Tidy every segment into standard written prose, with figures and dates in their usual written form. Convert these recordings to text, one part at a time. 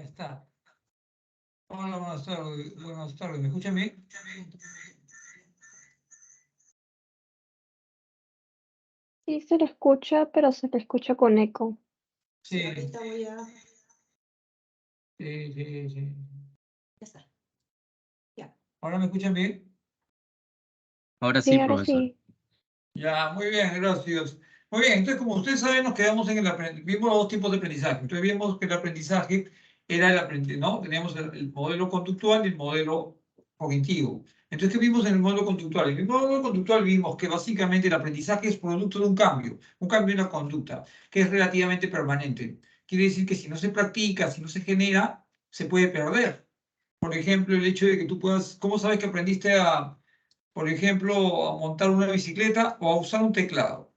Ya está. Hola, buenas tardes. Buenas tardes. ¿Me escuchan bien? Sí, se le escucha, pero se le escucha con eco. Sí. Ahorita voy a... Sí. Ya está. Ya. ¿Ahora me escuchan bien? Ahora Sí, sí, ahora profesor. sí. Ya, muy bien, gracias. Muy bien, entonces como ustedes saben, nos quedamos en vimos los dos tipos de aprendizaje. Entonces vimos que el aprendizaje era el aprendizaje, ¿no? Teníamos el modelo conductual y el modelo cognitivo. Entonces, ¿qué vimos en el modelo conductual? En el modelo conductual vimos que básicamente el aprendizaje es producto de un cambio en la conducta, que es relativamente permanente. Quiere decir que si no se practica, si no se genera, se puede perder. Por ejemplo, el hecho de que tú puedas, ¿cómo sabes que aprendiste por ejemplo, a montar una bicicleta o a usar un teclado?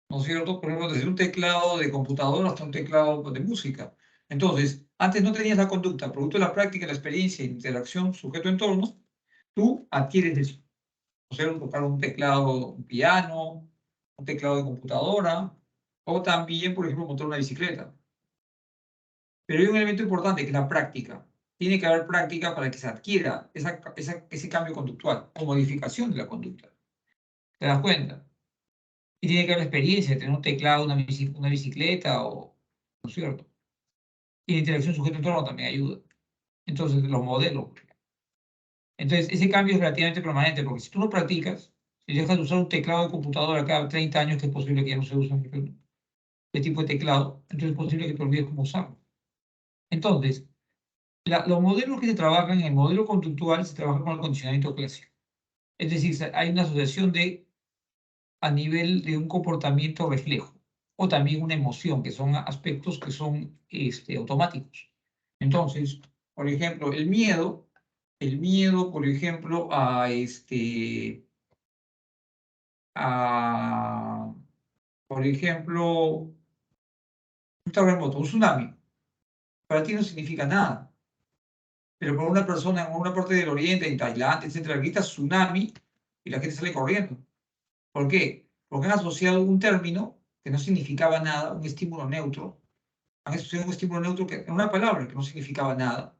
¿No es cierto? Por ejemplo, desde un teclado de computadora hasta un teclado de música. Entonces, antes no tenías la conducta, producto de la práctica, la experiencia, interacción, sujeto-entorno, tú adquieres eso. O sea, tocar un teclado, un piano, un teclado de computadora, o también, por ejemplo, montar una bicicleta. Pero hay un elemento importante que es la práctica. Tiene que haber práctica para que se adquiera ese cambio conductual o modificación de la conducta. ¿Te das cuenta? Y tiene que haber experiencia, tener un teclado, una bicicleta, ¿no es cierto? Y la interacción sujeto-entorno también ayuda. Entonces, los modelos. Entonces, ese cambio es relativamente permanente, porque si tú no practicas, si dejas de usar un teclado de computadora cada 30 años, que es posible que ya no se use de tipo de teclado, entonces es posible que te olvides cómo usarlo. Entonces, los modelos que se trabajan en el modelo conductual se trabajan con el condicionamiento clásico. Es decir, hay una asociación a nivel de un comportamiento reflejo o también una emoción, que son aspectos que son automáticos. Entonces, por ejemplo, el miedo, por ejemplo, por ejemplo, un terremoto, un tsunami, para ti no significa nada. Pero para una persona en una parte del Oriente, en Tailandia, etcétera, grita tsunami y la gente sale corriendo. ¿Por qué? Porque han asociado un término que no significaba nada, un estímulo neutro. Han asociado un estímulo neutro que, en una palabra que no significaba nada,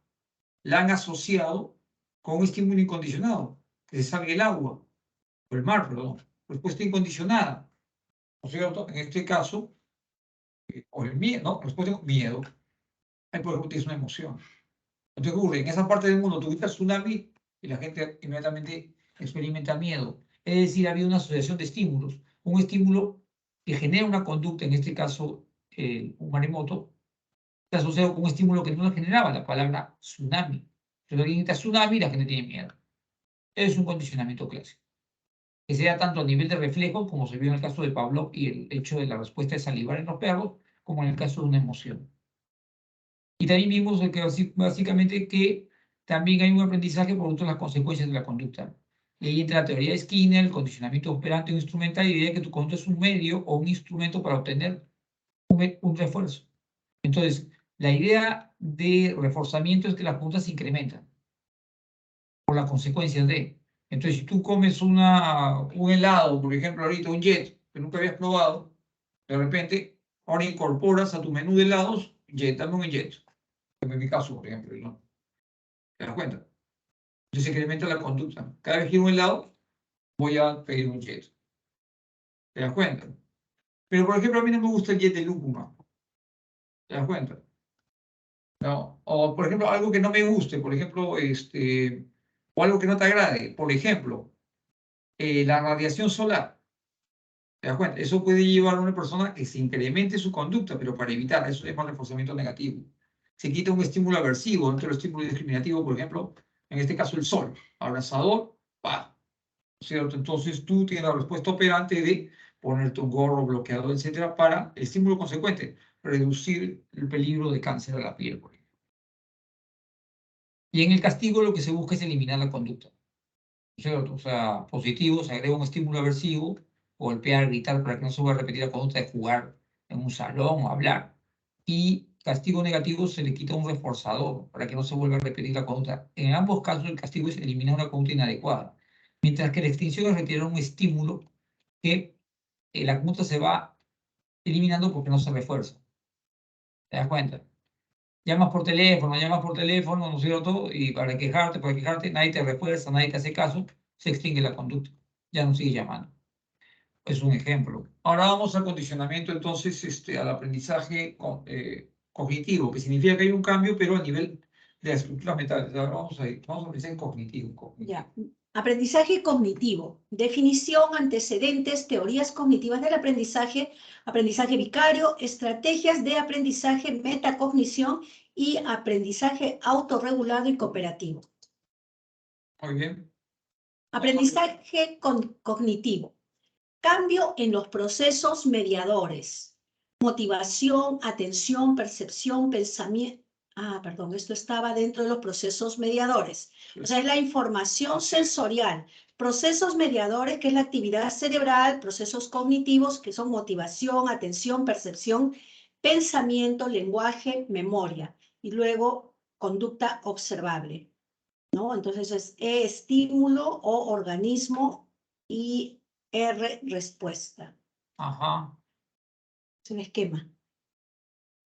la han asociado con un estímulo incondicionado, que se salga el agua, o el mar, perdón, respuesta incondicionada. ¿No es cierto? En este caso, o el miedo, ¿no? Respuesta miedo. Ahí, por ejemplo, tienes una emoción. Entonces, ¿qué ocurre? En esa parte del mundo tú gritas tsunami y la gente inmediatamente experimenta miedo. Es decir, había una asociación de estímulos. Un estímulo que genera una conducta, en este caso, un maremoto, está asociado con un estímulo que no lo generaba, la palabra tsunami. Entonces, alguien grita tsunami y la gente tiene miedo. Es un condicionamiento clásico. Que se da tanto a nivel de reflejo, como se vio en el caso de Pavlov y el hecho de la respuesta de salivar en los perros, como en el caso de una emoción. Y también vimos que básicamente que también hay un aprendizaje producto de las consecuencias de la conducta. Y ahí entra la teoría de Skinner, el condicionamiento operante o instrumental, y diría que tu conducta es un medio o un instrumento para obtener un refuerzo. Entonces, la idea de reforzamiento es que las conductas se incrementan por las consecuencias de. Entonces, si tú comes un helado, por ejemplo, ahorita un jet que nunca habías probado, de repente, ahora incorporas a tu menú de helados, jet, dame un jet. En mi caso, por ejemplo, ¿no? ¿Te das cuenta? Entonces se incrementa la conducta. Cada vez que quiero un helado, voy a pedir un jet. ¿Te das cuenta? Pero, por ejemplo, a mí no me gusta el jet de lúcuma. ¿Te das cuenta? ¿No? O, por ejemplo, algo que no me guste, por ejemplo, o algo que no te agrade. Por ejemplo, la radiación solar. ¿Te das cuenta? Eso puede llevar a una persona que se incremente su conducta, pero para evitar, eso es más reforzamiento negativo. Se quita un estímulo aversivo dentro del estímulo discriminativo, por ejemplo, en este caso el sol, abrasador, pa, ¿cierto? Entonces tú tienes la respuesta operante de ponerte un gorro, bloqueador, etcétera, para el estímulo consecuente, reducir el peligro de cáncer de la piel, por ejemplo. Y en el castigo lo que se busca es eliminar la conducta, ¿cierto? O sea, positivo, se agrega un estímulo aversivo, golpear, gritar para que no se vuelva a repetir la conducta de jugar en un salón o hablar. Y castigo negativo se le quita un reforzador para que no se vuelva a repetir la conducta. En ambos casos el castigo es eliminar una conducta inadecuada, mientras que la extinción es retirar un estímulo que la conducta se va eliminando porque no se refuerza. ¿Te das cuenta? llamas por teléfono, ¿no es cierto? Y para quejarte, nadie te refuerza, nadie te hace caso, se extingue la conducta. Ya no sigues llamando. Es un ejemplo. Ahora vamos al condicionamiento, entonces, al aprendizaje cognitivo, que significa que hay un cambio, pero a nivel de las estructuras mentales. Ahora vamos a aprendizaje cognitivo. Ya. Aprendizaje cognitivo. Definición, antecedentes, teorías cognitivas del aprendizaje, aprendizaje vicario, estrategias de aprendizaje, metacognición y aprendizaje autorregulado y cooperativo. Muy bien. Aprendizaje cognitivo. Cambio en los procesos mediadores. Motivación, atención, percepción, pensamiento. Perdón, esto estaba dentro de los procesos mediadores. O sea, es la información sensorial. Procesos mediadores, que es la actividad cerebral, procesos cognitivos, que son motivación, atención, percepción, pensamiento, lenguaje, memoria. Y luego, conducta observable, ¿no? Entonces es E, estímulo, O, organismo y R, respuesta. Ajá. Es un esquema.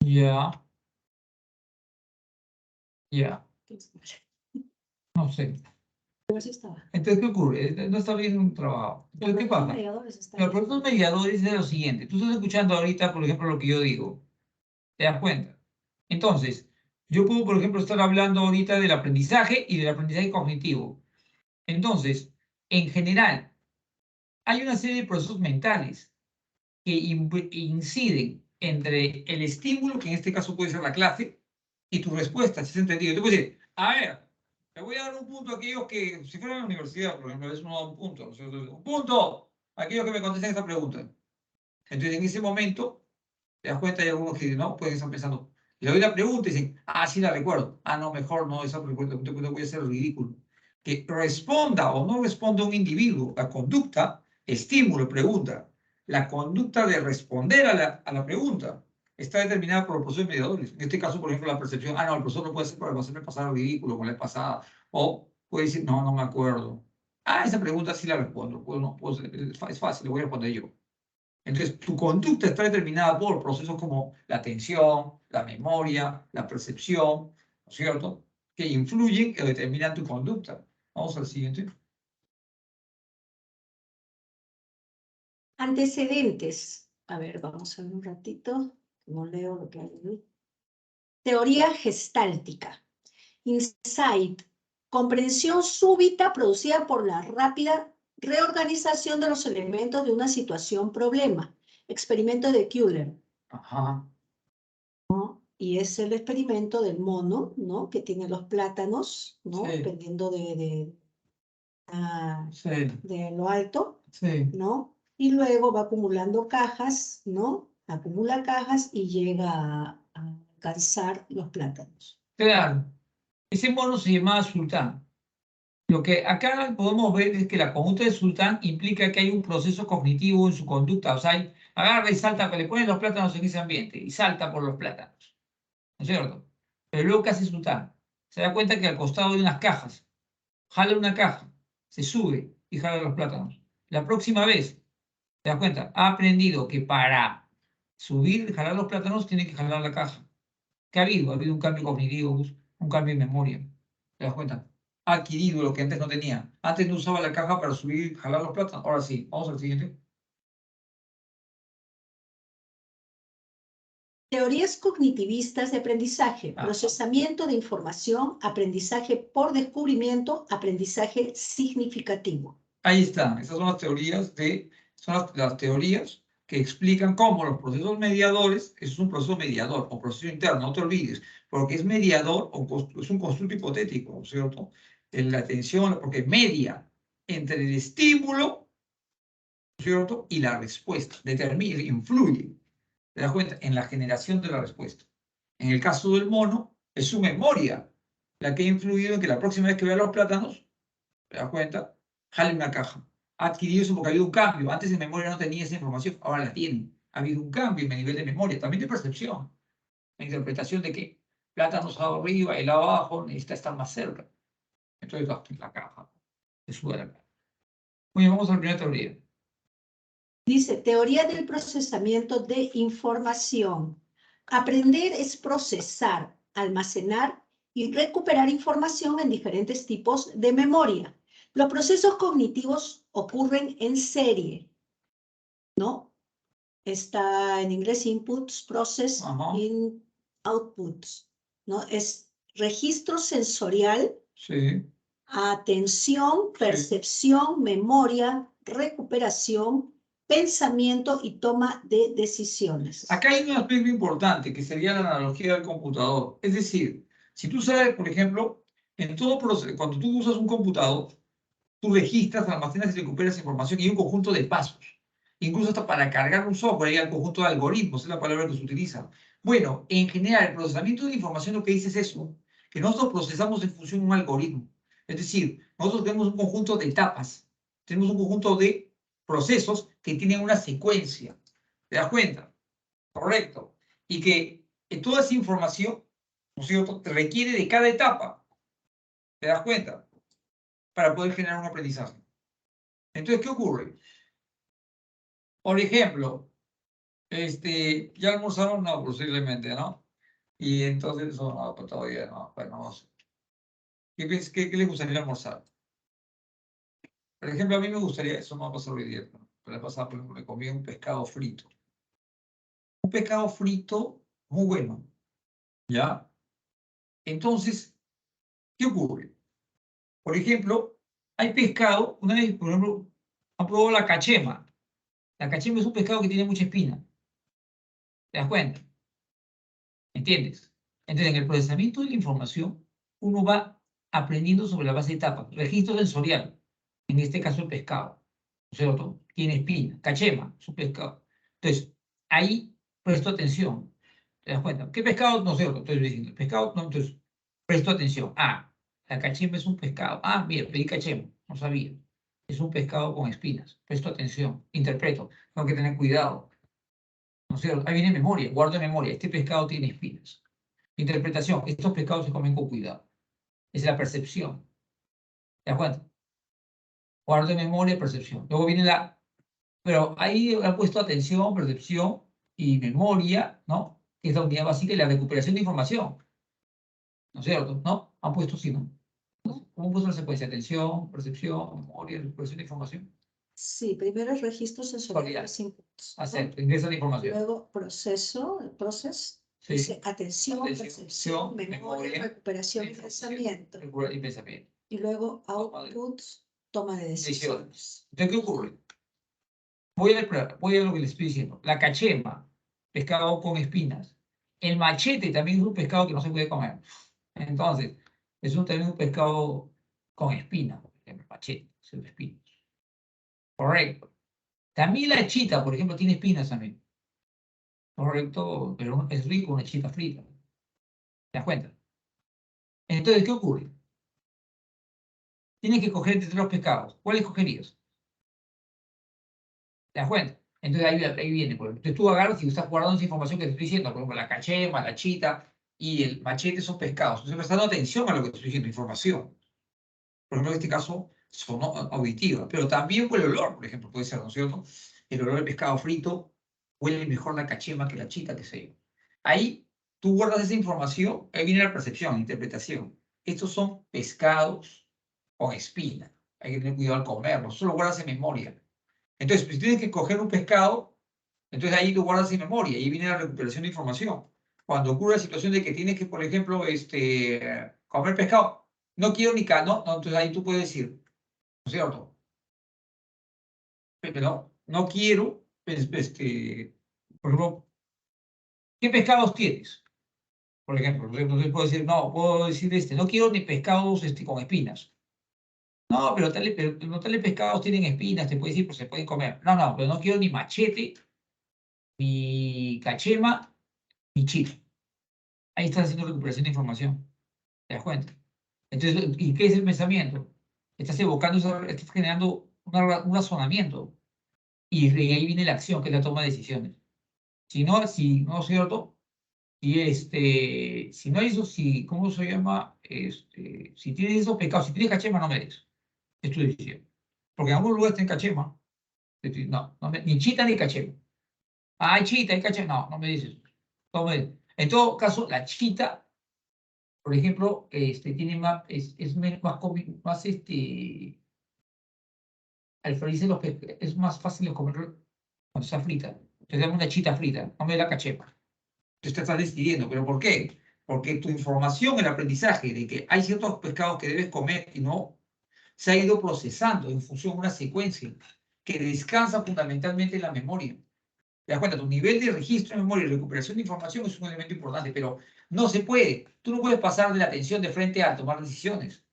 Ya. No sé. Pero así estaba. Entonces, ¿qué ocurre? No está bien trabajado. Entonces, ¿qué pasa? Mediadores está Los bien. procesos mediadores es lo siguiente. Tú estás escuchando ahorita, por ejemplo, lo que yo digo. ¿Te das cuenta? Entonces, yo puedo, por ejemplo, estar hablando ahorita del aprendizaje y del aprendizaje cognitivo. Entonces, en general, hay una serie de procesos mentales que inciden entre el estímulo, que en este caso puede ser la clase, y tu respuesta, si es entendido. Tú puedes decir, a ver, le voy a dar un punto a aquellos que, si fueran a la universidad, por ejemplo, a veces uno da un punto, ¿no es cierto? Un punto a aquellos que me contesten esta pregunta. Entonces, en ese momento, te das cuenta, hay algunos que no pueden estar pensando, le doy la pregunta y dicen, sí la recuerdo. No, mejor no, esa pregunta voy a hacer ridículo. Que responda o no responda un individuo, la conducta, estímulo, pregunta. La conducta de responder a la pregunta está determinada por los procesos mediadores. En este caso, por ejemplo, la percepción, no, el profesor no puede hacer para hacerme pasar ridículo con la pasada. O puede decir, no, no me acuerdo. Esa pregunta sí la respondo. Es fácil, le voy a responder yo. Entonces, tu conducta está determinada por procesos como la atención, la memoria, la percepción, ¿no es cierto? Que influyen o determinan tu conducta. Vamos al siguiente. Antecedentes. A ver, vamos a ver un ratito. No leo lo que hay ahí. Teoría gestáltica. Insight. Comprensión súbita producida por la rápida reorganización de los elementos de una situación problema. Experimento de Kühler. Ajá. ¿No? Y es el experimento del mono, ¿no? Que tiene los plátanos, ¿no? Sí. Dependiendo Sí. de lo alto, Sí. ¿no? Y luego va acumulando cajas, ¿no? Acumula cajas y llega a alcanzar los plátanos. Claro. Ese mono se llamaba sultán. Lo que acá podemos ver es que la conducta de sultán implica que hay un proceso cognitivo en su conducta. O sea, agarra y salta, le ponen los plátanos en ese ambiente y salta por los plátanos. ¿No es cierto? Pero luego, ¿qué hace sultán? Se da cuenta que al costado hay unas cajas. Jala una caja, se sube y jala los plátanos. La próxima vez, ¿te das cuenta? Ha aprendido que para subir y jalar los plátanos tiene que jalar la caja. ¿Qué ha habido? Ha habido un cambio cognitivo, un cambio en memoria. ¿Te das cuenta? Ha adquirido lo que antes no tenía. Antes no usaba la caja para subir y jalar los plátanos. Ahora sí. Vamos al siguiente. Teorías cognitivistas de aprendizaje, procesamiento de información, aprendizaje por descubrimiento, aprendizaje significativo. Ahí están. Estas son las teorías las teorías que explican cómo los procesos mediadores, eso es un proceso mediador o proceso interno, no te olvides, porque es mediador o es un constructo hipotético, ¿cierto? En la atención, porque media entre el estímulo, ¿cierto? Y la respuesta, determina, influye, ¿te das cuenta? En la generación de la respuesta. En el caso del mono, es su memoria la que ha influido en que la próxima vez que vea los plátanos, ¿te das cuenta? Jale una caja. Ha adquirido eso porque ha habido un cambio. Antes en memoria no tenía esa información, ahora la tiene. Ha habido un cambio en el nivel de memoria, también de percepción. La interpretación de que plátanos arriba y abajo necesita estar más cerca. Entonces la caja se sube a la caja. Muy bien, vamos a la primera teoría. Dice, teoría del procesamiento de información. Aprender es procesar, almacenar y recuperar información en diferentes tipos de memoria. Los procesos cognitivos ocurren en serie, ¿no? Está en inglés inputs, process, Ajá. outputs, ¿no? Es registro sensorial, Sí. atención, percepción, memoria, recuperación, pensamiento y toma de decisiones. Acá hay un aspecto importante que sería la analogía del computador. Es decir, si tú sabes, por ejemplo, en todo proceso, cuando tú usas un computador, tú registras, almacenas y recuperas información y un conjunto de pasos. Incluso hasta para cargar un software hay un conjunto de algoritmos, es la palabra que se utiliza. Bueno, en general, el procesamiento de información lo que dice es eso, que nosotros procesamos en función de un algoritmo. Es decir, nosotros tenemos un conjunto de etapas, tenemos un conjunto de procesos que tienen una secuencia. ¿Te das cuenta? Correcto. Y que toda esa información, ¿no es cierto?, requiere de cada etapa. ¿Te das cuenta? Para poder generar un aprendizaje. Entonces, ¿qué ocurre? Por ejemplo, ya almorzaron, no, posiblemente, ¿no? Y entonces, eso no, pues todavía no, bueno, no sé. ¿Qué les gustaría almorzar? Por ejemplo, a mí me gustaría, eso no va a pasar hoy día, ¿no? Pero la pasada, por ejemplo, me comí un pescado frito. Un pescado frito muy bueno, ¿ya? Entonces, ¿qué ocurre? Por ejemplo, hay pescado, una vez, por ejemplo, han probado la cachema. La cachema es un pescado que tiene mucha espina. ¿Te das cuenta? ¿Entiendes? Entonces, en el procesamiento de la información, uno va aprendiendo sobre la base de etapas. Registro sensorial, en este caso el pescado, ¿no es cierto? Tiene espina, cachema, es un pescado. Entonces, ahí presto atención. ¿Te das cuenta? ¿Qué pescado? No sé, estoy diciendo. El pescado, no, entonces, presto atención. Ah, la cachema es un pescado. Ah, mira, pedí cachema, no sabía. Es un pescado con espinas. Presto atención, interpreto. Tengo que tener cuidado. ¿No es cierto? Ahí viene memoria, guardo en memoria. Este pescado tiene espinas. Interpretación, estos pescados se comen con cuidado. Es la percepción. ¿Te das cuenta? Guardo en memoria, percepción. Luego viene la... Pero ahí han puesto atención, percepción y memoria, ¿no? Que es la unidad básica y la recuperación de información. ¿No es cierto? ¿No? Han puesto así, ¿no? ¿Cómo puso la secuencia? Atención, percepción, memoria, recuperación de información. Sí, primero el registro sensorial de los inputs, ¿no? Acepto, ingresa la información. Luego proceso, el proceso, Sí. dice atención, Atención, percepción, memoria, recuperación y pensamiento. Y pensamiento. Y luego Toma de- outputs, toma de decisiones. Entonces, ¿qué ocurre? Voy a lo que les estoy diciendo. La cachema, pescado con espinas. El machete también es un pescado que no se puede comer. Entonces, también un pescado con espinas. El machete, es el espino. Correcto. También la chita, por ejemplo, tiene espinas también. Correcto, pero es rico una chita frita. ¿Te das cuenta? Entonces, ¿qué ocurre? Tienes que coger entre los pescados. ¿Cuál escogerías? ¿Te das cuenta? Entonces ahí viene. Entonces tú agarras y estás guardando esa información que te estoy diciendo. Por ejemplo, la cachema, la chita y el machete son pescados. Entonces prestando atención a lo que te estoy diciendo, información. Por ejemplo, en este caso, son auditivas. Pero también por el olor, por ejemplo, puede ser, ¿no es cierto? El olor del pescado frito huele mejor la cachema que la chita, qué sé yo. Ahí tú guardas esa información, ahí viene la percepción, interpretación. Estos son pescados con espina. Hay que tener cuidado al comerlos. Solo guardas en memoria. Entonces, si tienes que coger un pescado, entonces ahí lo guardas en memoria, ahí viene la recuperación de información. Cuando ocurre la situación de que tienes que, por ejemplo, comer pescado, no quiero ni no, entonces ahí tú puedes decir, ¿no es cierto? Pero no quiero, por ejemplo, ¿qué pescados tienes? Por ejemplo, entonces puedo decir, no, puedo decir no quiero ni pescados con espinas. No, pero tales pescados tienen espinas, te puedes decir, pues se pueden comer. No, pero no quiero ni machete, ni cachema, ni chita. Ahí estás haciendo recuperación de información. ¿Te das cuenta? Entonces, ¿y qué es el pensamiento? Estás evocando, estás generando un razonamiento. Y de ahí viene la acción, que es la toma de decisiones. Si no es cierto, si no hay eso, ¿cómo se llama? Si tienes esos pecados, si tienes cachema, no me des. Esto es decisión. Porque en algunos lugares tienen cachema. Ni chita ni cachema. Ah, hay chita, hay cachema. No me dices. En todo caso, la chita por ejemplo, tiene más, al freírse es más fácil de comer cuando está frita. Entonces dame una chita frita, no me la cachema. Entonces te estás decidiendo, ¿pero por qué? Porque tu información, el aprendizaje de que hay ciertos pescados que debes comer y no, se ha ido procesando en función de una secuencia que descansa fundamentalmente en la memoria. ¿Te das cuenta? Tu nivel de registro de memoria y recuperación de información es un elemento importante, pero no se puede. Tú no puedes pasar de la atención de frente a tomar decisiones.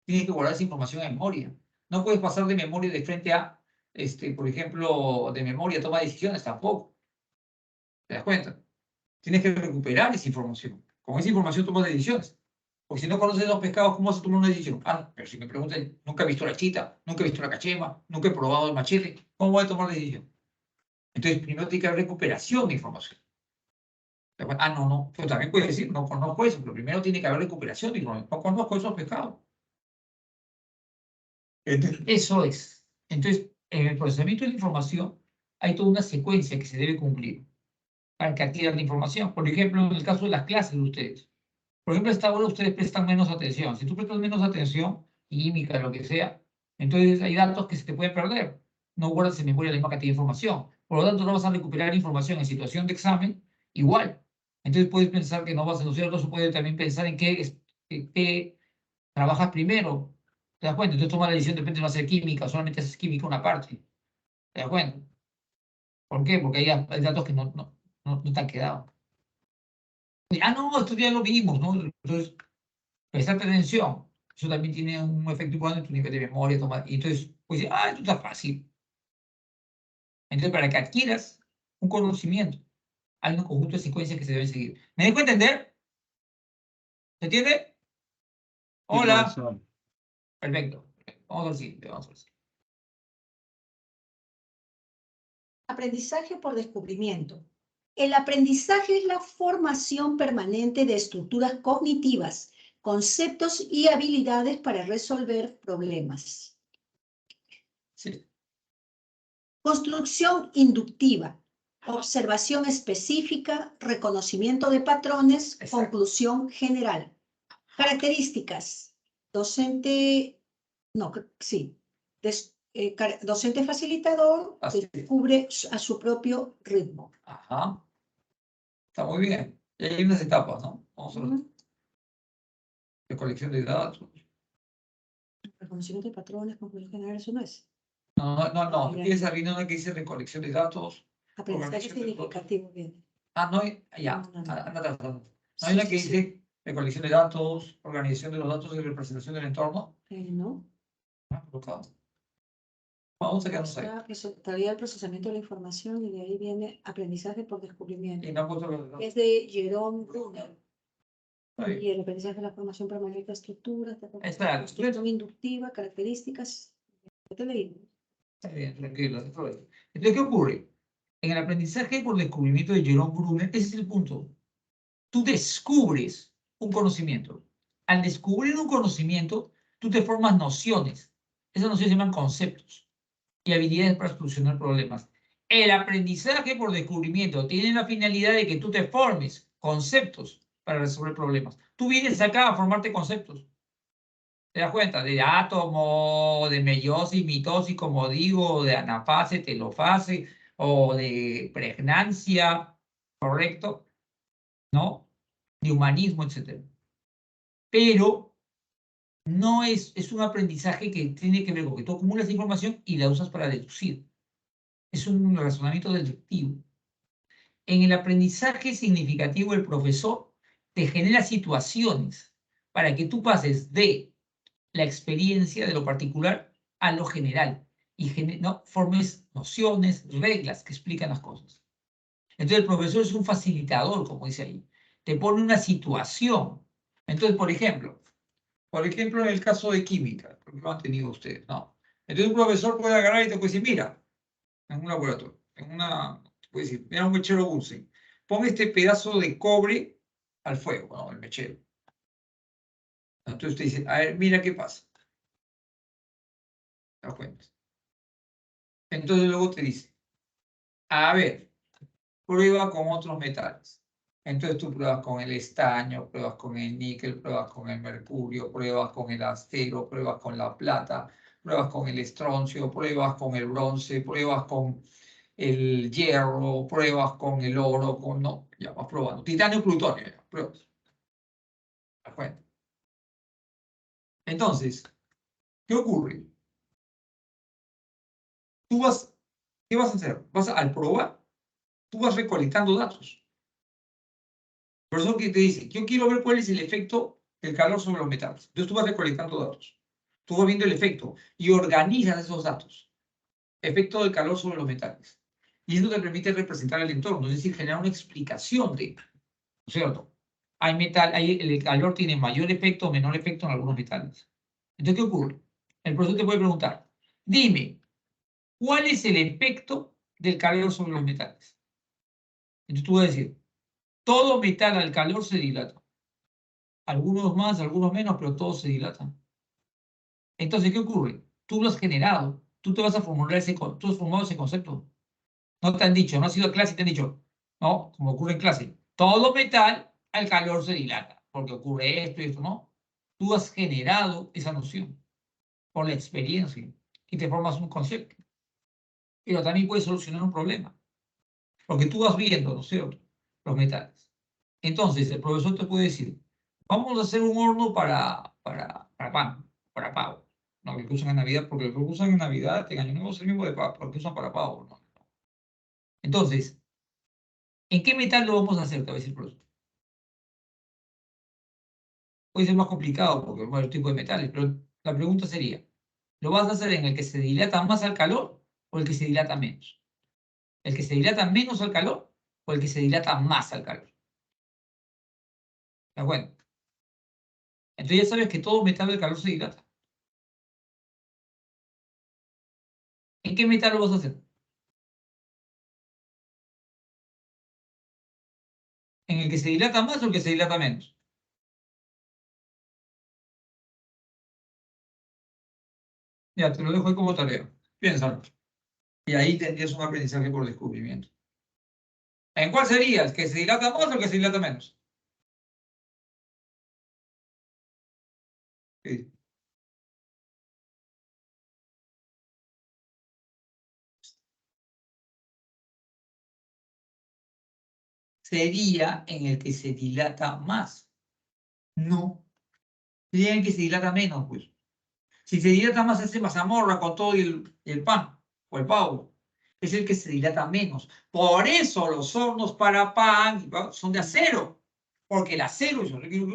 Tienes que guardar esa información en memoria. No puedes pasar de memoria de frente a, por ejemplo, de memoria a toma de decisiones tampoco. ¿Te das cuenta? Tienes que recuperar esa información. Con esa información tomas decisiones. Porque si no conoces los pescados, ¿cómo vas a tomar una decisión? Ah, pero si me preguntan, nunca he visto la chita, nunca he visto la cachema, nunca he probado el machete, ¿cómo voy a tomar la decisión? Entonces, primero tiene que haber recuperación de información. Ah, no. Pero también puedes decir, no conozco eso, pero primero tiene que haber recuperación de información. No conozco esos pescados. Entonces, eso es. Entonces, en el procesamiento de la información hay toda una secuencia que se debe cumplir para que adquieran la información. Por ejemplo, en el caso de las clases de ustedes. Por ejemplo, a esta hora ustedes prestan menos atención. Si tú prestas menos atención, química, lo que sea, entonces hay datos que se te pueden perder. No guardas en memoria la misma cantidad de información. Por lo tanto, no vas a recuperar información en situación de examen igual. Entonces puedes pensar que no vas a estudiar, no se puede también pensar en qué trabajas primero. ¿Te das cuenta? Entonces tomas la decisión, de repente no hacer química, solamente haces química una parte. ¿Te das cuenta? ¿Por qué? Porque hay datos que no te han quedado. Ah, no, esto ya lo vimos, ¿no? Entonces, prestarte atención. Eso también tiene un efecto importante en tu nivel de memoria. Y entonces, pues, esto está fácil. Entonces, para que adquieras un conocimiento, hay un conjunto de secuencias que se deben seguir. ¿Me dejo entender? ¿Se entiende? Hola. profesor. Perfecto. Vamos al siguiente, vamos al siguiente. Aprendizaje por descubrimiento. El aprendizaje es la formación permanente de estructuras cognitivas, conceptos y habilidades para resolver problemas. Sí. Construcción inductiva, observación específica, reconocimiento de patrones, Exacto. conclusión general. Características. Docente facilitador Así que es. descubre a su propio ritmo. Ajá. Está muy bien. Y hay unas etapas, ¿no? Vamos a ver. De colección de datos. Reconocimiento de patrones, conclusión general, eso no es. No. Tienes arriba una que dice recolección de datos. Aprendizaje significativo, bien. No, ya. No hay una que dice recolección de datos, organización de los datos y representación del entorno. No. Vamos a quedarnos ahí. Todavía el procesamiento de la información y de ahí viene aprendizaje por descubrimiento. Y no han puesto los datos. Es de Jerome Bruner. Está bien. Y el aprendizaje de la formación permanente de estructuras, Espera. construcción inductiva, características. ¿Qué te leí? Está bien, tranquilo. Entonces, ¿qué ocurre? En el aprendizaje por descubrimiento de Jerome Bruner, ese es el punto. Tú descubres un conocimiento. Al descubrir un conocimiento, tú te formas nociones. Esas nociones se llaman conceptos y habilidades para solucionar problemas. El aprendizaje por descubrimiento tiene la finalidad de que tú te formes conceptos para resolver problemas. Tú vienes acá a formarte conceptos. ¿Te das cuenta? De átomo, de meiosis, mitosis, como digo, de anafase, telofase, o de pregnancia, ¿correcto? ¿No? De humanismo, etc. Pero no es un aprendizaje que tiene que ver con que tú acumulas información y la usas para deducir. Es un razonamiento deductivo. En el aprendizaje significativo, el profesor te genera situaciones para que tú pases de la experiencia de lo particular a lo general y formes nociones, reglas que explican las cosas. Entonces el profesor es un facilitador, como dice ahí. Te pone una situación. Entonces, por ejemplo, en el caso de química, porque lo han tenido ustedes, ¿no? Entonces un profesor puede agarrar y te puede decir, mira, en un laboratorio, te puede decir, mira un mechero Bunsen, pon este pedazo de cobre al fuego, ¿no? El mechero. Entonces te dice, a ver, mira qué pasa. ¿Te das cuenta? Entonces luego te dice, a ver, prueba con otros metales. Entonces tú pruebas con el estaño, pruebas con el níquel, pruebas con el mercurio, pruebas con el acero, pruebas con la plata, pruebas con el estroncio, pruebas con el bronce, pruebas con el hierro, pruebas con el oro, no, ya vas probando. Titanio, plutonio, ya, pruebas. ¿Te das cuenta? Entonces, ¿qué ocurre? ¿Qué vas a hacer? Al probar, tú vas recolectando datos. Por eso que te dice, yo quiero ver cuál es el efecto del calor sobre los metales. Entonces tú vas recolectando datos. Tú vas viendo el efecto y organizas esos datos. Efecto del calor sobre los metales. Y eso te permite representar el entorno, es decir, generar una explicación de, ¿no es cierto? El calor tiene mayor efecto o menor efecto en algunos metales. Entonces, ¿qué ocurre? El profesor te puede preguntar, dime, ¿cuál es el efecto del calor sobre los metales? Entonces tú vas a decir, todo metal al calor se dilata. Algunos más, algunos menos, pero todos se dilatan. Entonces, ¿qué ocurre? Tú lo has generado, tú te vas a formular tú has formado ese concepto. No te han dicho, no has ido a clase y te han dicho, no, como ocurre en clase, todo metal al calor se dilata, porque ocurre esto y esto, ¿no? Tú has generado esa noción por la experiencia y te formas un concepto. Pero también puedes solucionar un problema, porque tú vas viendo, ¿no es cierto?, los metales. Entonces, el profesor te puede decir, vamos a hacer un horno para pan, para pavo. No, que usan en Navidad, porque lo que usan en Navidad, en Año Nuevo es el mismo de pavo, porque usan para pavo, ¿no? Entonces, ¿en qué metal lo vamos a hacer? Te va a decir el profesor. Puede ser más complicado porque hay varios tipos de metales, pero la pregunta sería, ¿lo vas a hacer en el que se dilata más al calor o el que se dilata menos? ¿El que se dilata menos al calor o el que se dilata más al calor? ¿De acuerdo? Entonces ya sabes que todo metal al calor se dilata. ¿En qué metal lo vas a hacer? ¿En el que se dilata más o el que se dilata menos? Ya, te lo dejo ahí como tarea. Piénsalo. Y ahí tendrías un aprendizaje por descubrimiento. ¿En cuál sería? ¿El que se dilata más o el que se dilata menos? Sí. Sería en el que se dilata más. No. Sería en el que se dilata menos, pues. Si se dilata más, hace mazamorra con todo y el pan o el pavo. Es el que se dilata menos. Por eso los hornos para pan son de acero. Porque el acero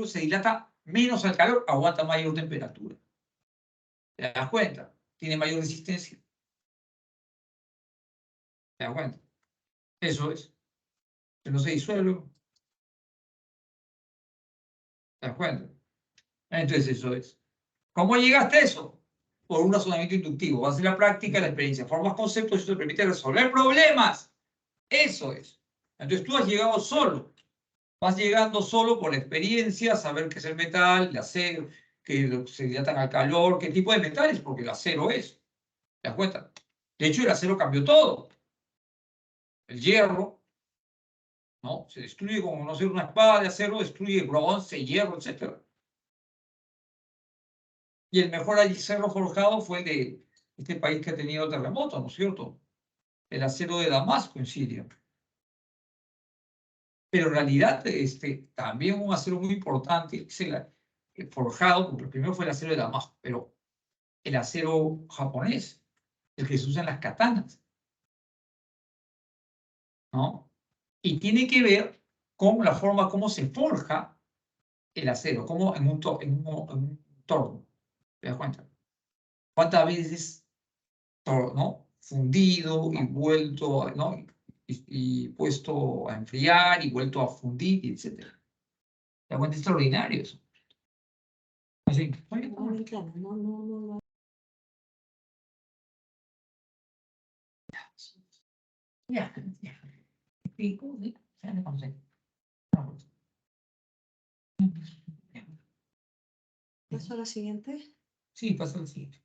se dilata menos al calor, aguanta mayor temperatura. ¿Te das cuenta? Tiene mayor resistencia. ¿Te das cuenta? Eso es. Que no se disuelve. ¿Te das cuenta? Entonces eso es. ¿Cómo llegaste a eso? Por un razonamiento inductivo. Vas a hacer la práctica, la experiencia. Formas conceptos y eso te permite resolver problemas. Eso es. Entonces tú has llegado solo. Vas llegando solo por la experiencia, saber qué es el metal, el acero, que se dilatan al calor, qué tipo de metales, porque el acero es. ¿Te das cuenta? De hecho, el acero cambió todo. El hierro, ¿no? Se destruye como, no sé, una espada de acero, destruye bronce, hierro, etc. Y el mejor acero forjado fue el de este país que ha tenido terremotos, ¿no es cierto? El acero de Damasco en Siria. Pero en realidad, también un acero muy importante es el forjado, porque el primero fue el acero de Damasco, pero el acero japonés, el que se usa en las katanas, ¿no? Y tiene que ver con la forma como se forja el acero, como en un torno. ¿Te das cuenta? ¿Cuántas veces, ¿no? Fundido y vuelto, ¿no? Y puesto a enfriar y vuelto a fundir, etc. ¿Te das cuenta? Es extraordinario eso. Así. No. Ya. Pico, ¿sí? Ya me conocí. ¿Paso a la siguiente? Sí, pasa al siguiente.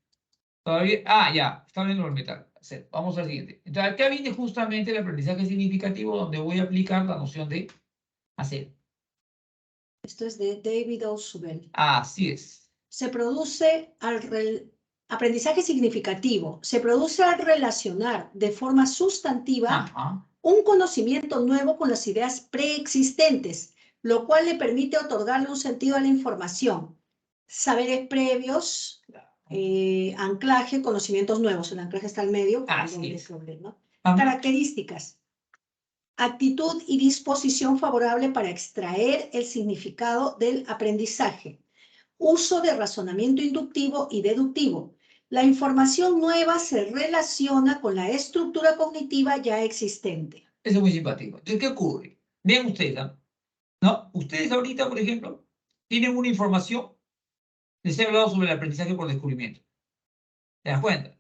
Todavía, ya, está viendo el metal. Vamos al siguiente. Entonces, acá viene justamente el aprendizaje significativo donde voy a aplicar la noción de a cero. Esto es de David Ausubel. Así es. Se produce aprendizaje significativo. Se produce al relacionar de forma sustantiva Ajá. un conocimiento nuevo con las ideas preexistentes, lo cual le permite otorgarle un sentido a la información. Saberes previos, anclaje, conocimientos nuevos. El anclaje está al medio. Así es. Problema. Ajá. Características. Actitud y disposición favorable para extraer el significado del aprendizaje. Uso de razonamiento inductivo y deductivo. La información nueva se relaciona con la estructura cognitiva ya existente. Eso es muy simpático. Entonces, ¿qué ocurre? Vean ustedes, ¿no? Ustedes ahorita, por ejemplo, tienen una información. Les he hablado sobre el aprendizaje por descubrimiento. ¿Te das cuenta?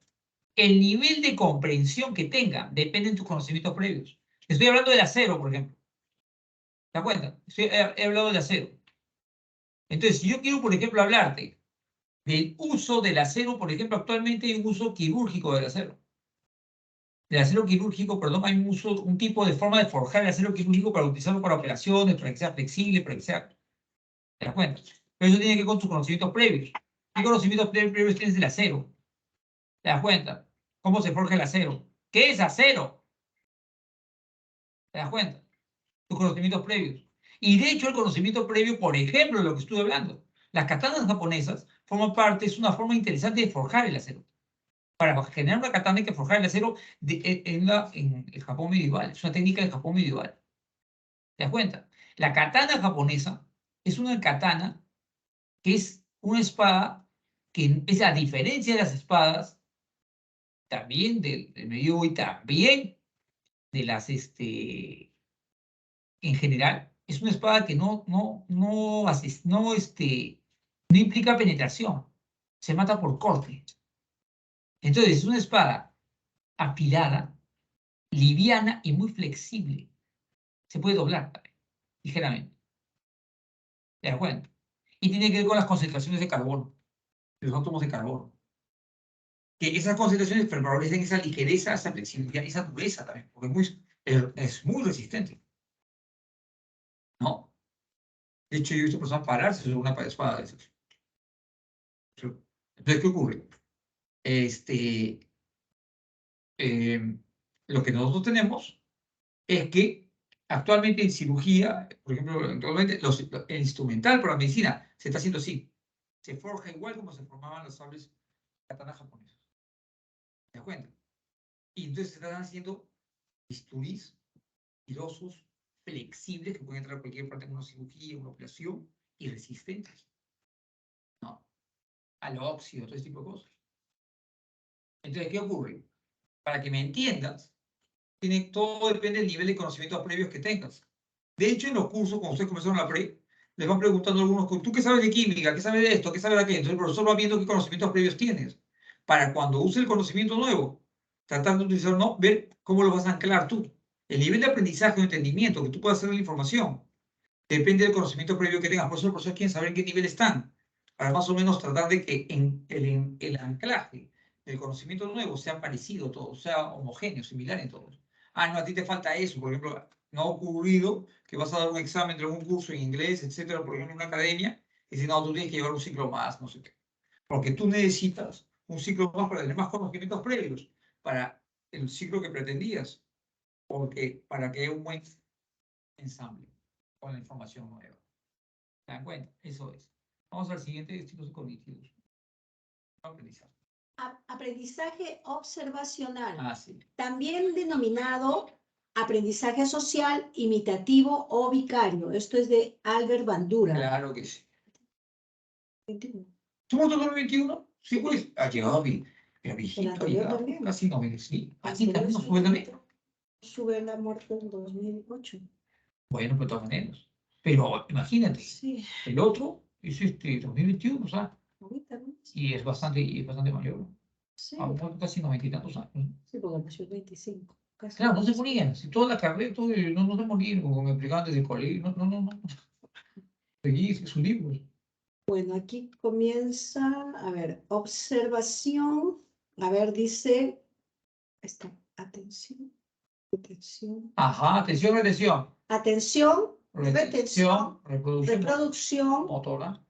El nivel de comprensión que tengan depende de tus conocimientos previos. Estoy hablando del acero, por ejemplo. ¿Te das cuenta? He hablado del acero. Entonces, si yo quiero, por ejemplo, hablarte del uso del acero, por ejemplo, actualmente hay un uso quirúrgico del acero. Del acero quirúrgico, perdón, hay un tipo de forma de forjar el acero quirúrgico para utilizarlo para operaciones, para que sea flexible, para que sea... ¿Te das cuenta? Pero eso tiene que ver con tus conocimientos previos. ¿Qué conocimientos previos tienes del acero? ¿Te das cuenta? ¿Cómo se forja el acero? ¿Qué es acero? ¿Te das cuenta? Tus conocimientos previos. Y de hecho el conocimiento previo, por ejemplo, de lo que estuve hablando, las katanas japonesas forman parte, es una forma interesante de forjar el acero. Para generar una katana hay que forjar el acero en el Japón medieval. Es una técnica del Japón medieval. ¿Te das cuenta? La katana japonesa es una katana que es una espada que es a diferencia de las espadas, también del medievo y también de las, en general, es una espada que no implica penetración, se mata por corte. Entonces, es una espada afilada, liviana y muy flexible. Se puede doblar también, ligeramente. ¿Te das cuenta? Y tiene que ver con las concentraciones de carbono, de los átomos de carbono. Que esas concentraciones favorecen esa ligereza, esa flexibilidad, esa dureza también, porque es muy resistente. ¿No? De hecho, yo he visto personas pararse sobre una espada de esas. Entonces, ¿qué ocurre? Lo que nosotros tenemos es que actualmente en cirugía, por ejemplo, actualmente el instrumental para la medicina se está haciendo así. Se forja igual como se formaban los sables katana japonesos. ¿Te das cuenta? Y entonces se están haciendo bisturís filosos, flexibles, que pueden entrar a cualquier parte de una cirugía, una operación, y resistentes. ¿No? Al óxido, todo ese tipo de cosas. Entonces, ¿qué ocurre? Para que me entiendas, todo depende del nivel de conocimientos previos que tengas. De hecho, en los cursos, cuando ustedes comenzaron la pre, les van preguntando a algunos, ¿tú qué sabes de química? ¿Qué sabes de esto? ¿Qué sabes de aquello? Entonces el profesor va viendo qué conocimientos previos tienes. Para cuando use el conocimiento nuevo, tratar de utilizar, no, ver cómo lo vas a anclar tú. El nivel de aprendizaje o entendimiento que tú puedas hacer de la información depende del conocimiento previo que tengas. Por eso el profesor quiere saber en qué nivel están. Para más o menos tratar de que el anclaje del conocimiento nuevo sea parecido todo, sea homogéneo, similar en todos. Ah, no, a ti te falta eso. Por ejemplo, no ha ocurrido que vas a dar un examen de algún curso en inglés, etcétera, por ejemplo, en una academia, y si no, tú tienes que llevar un ciclo más, no sé qué. Porque tú necesitas un ciclo más para tener más conocimientos previos, para el ciclo que pretendías, porque para que haya un buen ensamble con la información nueva. ¿Se dan cuenta? Eso es. Vamos al siguiente, estilos cognitivos. Aprendizaje. Aprendizaje observacional. Ah, sí. También denominado aprendizaje social, imitativo o vicario. Esto es de Albert Bandura. Claro que sí. 21. ¿Somos todos 21? Sí, pues. Ha llegado El viejito, ha anterior llegado. también. Casi 90, sí. Así Anterior también nos sí. sube también. Sube la muerte en 2008. Bueno, pero de todas maneras. Pero imagínate, Sí, el otro es 2021, o sea, ahorita, ¿no? y es bastante mayor. Sí, A lo mejor casi 90 y tantos años. sí, porque nació el 25. Casi Claro, no se 25. morían. Si toda la carrera, todo, no se morían, como me explicaban desde el colegio. No. Seguí sus libros. Bueno, aquí comienza, a ver, observación. A ver, dice, atención. Ajá, atención, retención. Atención, retención, reproducción reproducción motora,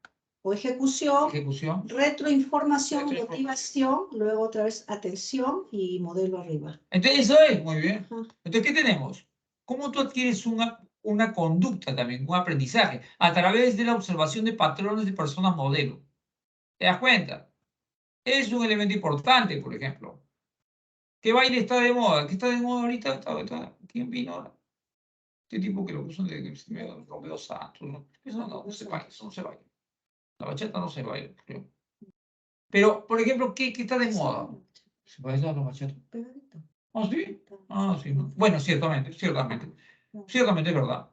o ejecución, ejecución. retroinformación, Retroinformación. motivación, luego otra vez atención y modelo arriba. Entonces, eso es, muy bien. Ajá. Entonces, ¿qué tenemos? ¿Cómo tú adquieres una conducta también, un aprendizaje? A través de la observación de patrones de personas modelo. ¿Te das cuenta? Es un elemento importante, por ejemplo. ¿Qué baile está de moda? ¿Qué está de moda ahorita? ¿Quién vino ahora? Este tipo que lo puso de Romeo Santos, ¿no? Eso no se baila, eso no se baila. La bachata no se baila, creo. Pero, por ejemplo, ¿qué está de moda? ¿Se baila la bachata? Pegadito. ¿Ah, sí? Ah, sí. Bueno, ciertamente es verdad.